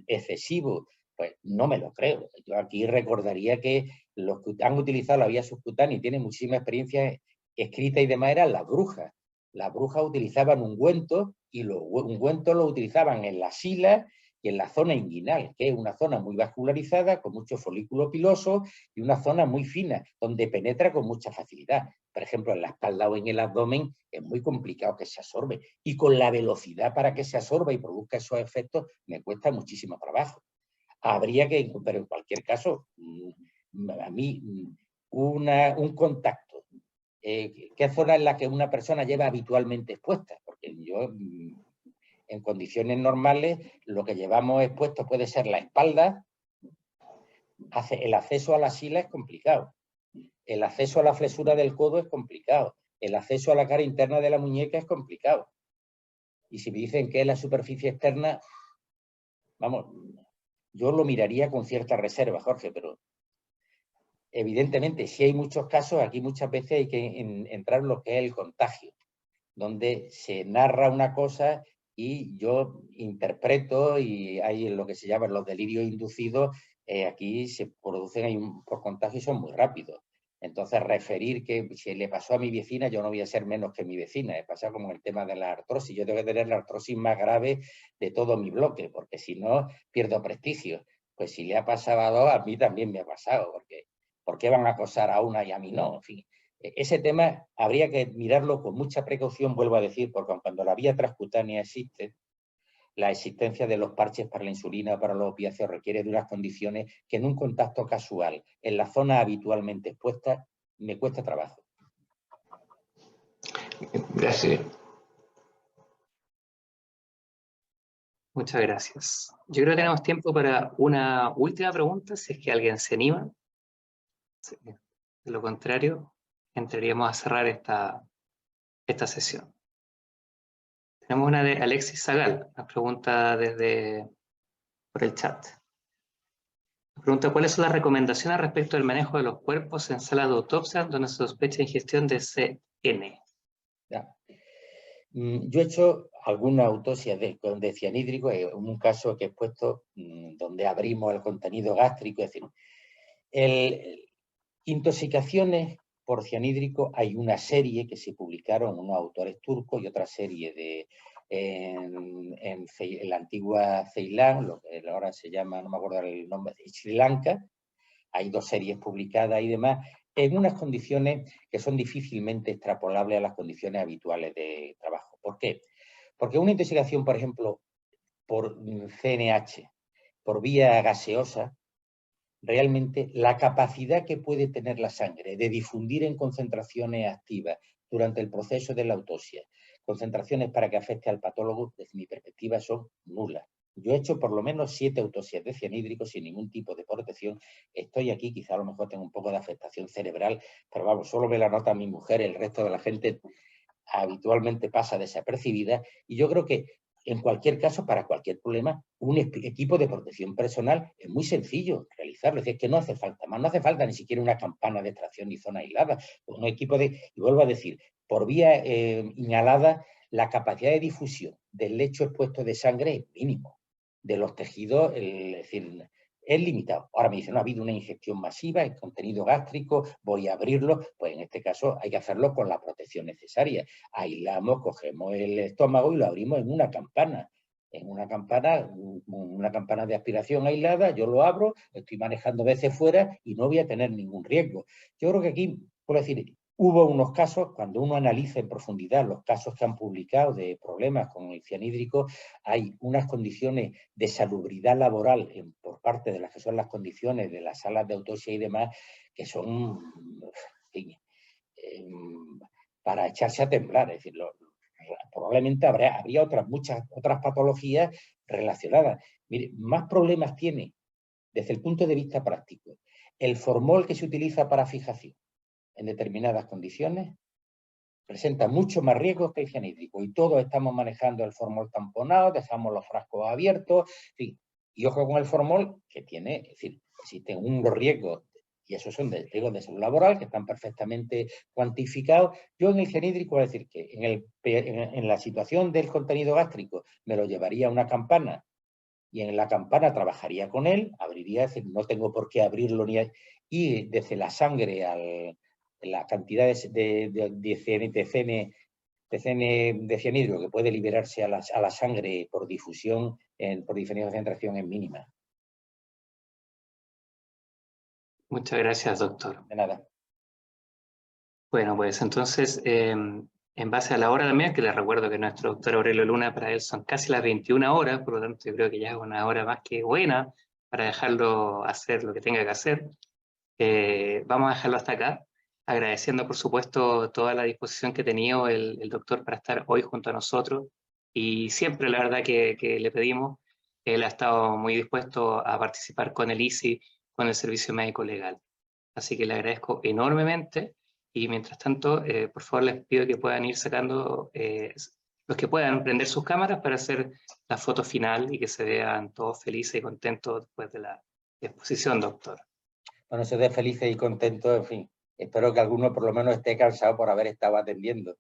excesivo, pues no me lo creo. Yo aquí recordaría que los que han utilizado la vía subcutánea y tienen muchísima experiencia escrita y demás eran las brujas. Las brujas utilizaban ungüentos y los ungüentos los utilizaban en la sila y en la zona inguinal, que es una zona muy vascularizada, con mucho folículo piloso y una zona muy fina, donde penetra con mucha facilidad. Por ejemplo, en la espalda o en el abdomen es muy complicado que se absorbe. Y con la velocidad para que se absorba y produzca esos efectos, me cuesta muchísimo trabajo. Habría que, pero en cualquier caso, a mí, un contacto. ¿Qué zona es la que una persona lleva habitualmente expuesta? Porque yo, en condiciones normales, lo que llevamos expuesto puede ser la espalda. El acceso a la sila es complicado. El acceso a la flexura del codo es complicado. El acceso a la cara interna de la muñeca es complicado. Y si me dicen que es la superficie externa, vamos, yo lo miraría con cierta reserva, Jorge, pero evidentemente, si hay muchos casos, aquí muchas veces hay que entrar en lo que es el contagio, donde se narra una cosa y yo interpreto, y hay lo que se llaman los delirios inducidos, aquí se producen por contagio y son muy rápidos. Entonces, referir que si le pasó a mi vecina, yo no voy a ser menos que mi vecina. Pasa como el tema de la artrosis. Yo tengo que tener la artrosis más grave de todo mi bloque, porque si no, pierdo prestigio. Pues si le ha pasado a dos, a mí también me ha pasado, porque ¿por qué van a acosar a una y a mí no? En fin, ese tema habría que mirarlo con mucha precaución, vuelvo a decir, porque cuando la vía transcutánea existe, la existencia de los parches para la insulina o para los opiáceos requiere de unas condiciones que en un contacto casual, en la zona habitualmente expuesta, me cuesta trabajo. Gracias. Muchas gracias. Yo creo que tenemos tiempo para una última pregunta, si es que alguien se anima. Sí. De lo contrario, entraríamos a cerrar esta sesión. Tenemos una de Alexis Zagal, una pregunta por el chat. Nos pregunta, ¿cuáles son las recomendaciones respecto al manejo de los cuerpos en salas de autopsia donde se sospecha ingestión de CN? Ya. Yo he hecho alguna autopsia de cianhídrico, en un caso que he puesto donde abrimos el contenido gástrico, es decir, intoxicaciones por cianhídrico, hay una serie que se publicaron unos autores turcos y otra serie en la antigua Ceilán, lo que ahora se llama, no me acuerdo el nombre, Sri Lanka. Hay dos series publicadas y demás, en unas condiciones que son difícilmente extrapolables a las condiciones habituales de trabajo. ¿Por qué? Porque una intoxicación, por ejemplo, por CNH, por vía gaseosa, realmente la capacidad que puede tener la sangre de difundir en concentraciones activas durante el proceso de la autopsia, concentraciones para que afecte al patólogo, desde mi perspectiva, son nulas. Yo he hecho por lo menos 7 autopsias de cianhídricos sin ningún tipo de protección. Estoy aquí, quizá a lo mejor tengo un poco de afectación cerebral, pero vamos, solo me la nota mi mujer, el resto de la gente habitualmente pasa desapercibida. Y yo creo que en cualquier caso, para cualquier problema, un equipo de protección personal es muy sencillo realizarlo. Es decir, que no hace falta más, no hace falta ni siquiera una campana de extracción ni zona aislada. Un equipo de, y vuelvo a decir, por vía inhalada, la capacidad de difusión del lecho expuesto de sangre es mínimo. De los tejidos, es decir, es limitado. Ahora me dicen, no ha habido una ingestión masiva, el contenido gástrico, voy a abrirlo. Pues en este caso hay que hacerlo con la protección necesaria. Aislamos, cogemos el estómago y lo abrimos en una campana. En una campana de aspiración aislada, yo lo abro, estoy manejando veces fuera y no voy a tener ningún riesgo. Yo creo que aquí, puedo decir, hubo unos casos, cuando uno analiza en profundidad los casos que han publicado de problemas con el cianhídrico, hay unas condiciones de salubridad laboral por parte de las que son las condiciones de las salas de autopsia y demás, que son para echarse a temblar. Es decir, probablemente habría muchas otras patologías relacionadas. Mire, más problemas tiene, desde el punto de vista práctico, el formol que se utiliza para fijación en determinadas condiciones presenta mucho más riesgos que el cianhídrico, y todos estamos manejando el formol tamponado, dejamos los frascos abiertos, en fin. Y ojo con el formol, que tiene, es decir, existen unos riesgos, y esos son riesgos de salud laboral, que están perfectamente cuantificados. Yo en el cianhídrico voy a decir que en la situación del contenido gástrico me lo llevaría a una campana, y en la campana trabajaría con él, abriría, es decir, no tengo por qué abrirlo y desde la sangre la cantidad de cianhídrico que puede liberarse a la sangre por difusión, por diferencia de concentración, es mínima. Muchas gracias, doctor. De nada. Bueno, pues entonces, en base a la hora también, que les recuerdo que nuestro doctor Aurelio Luna, para él son casi las 21 horas, por lo tanto yo creo que ya es una hora más que buena para dejarlo hacer lo que tenga que hacer. Vamos a dejarlo hasta acá, agradeciendo por supuesto toda la disposición que ha tenido el doctor para estar hoy junto a nosotros, y siempre la verdad que le pedimos, él ha estado muy dispuesto a participar con el ICI, con el Servicio Médico Legal. Así que le agradezco enormemente, y mientras tanto, por favor les pido que puedan ir sacando, los que puedan prender sus cámaras para hacer la foto final y que se vean todos felices y contentos después de la exposición, doctor. Bueno, se ve felices y contentos, en fin. Espero que alguno por lo menos esté cansado por haber estado atendiendo,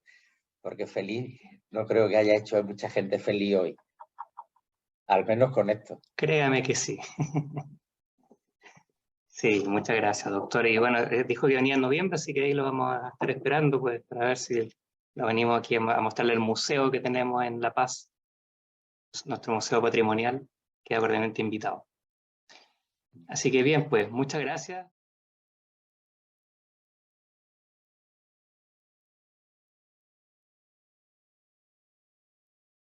porque feliz no creo que haya hecho a mucha gente feliz hoy. Al menos con esto. Créame que sí. Sí, muchas gracias, doctor. Y bueno, dijo que venía en noviembre, así que ahí lo vamos a estar esperando, pues, para ver si lo venimos aquí a mostrarle el museo que tenemos en La Paz, nuestro museo patrimonial, queda cordialmente invitado. Así que bien, pues, muchas gracias.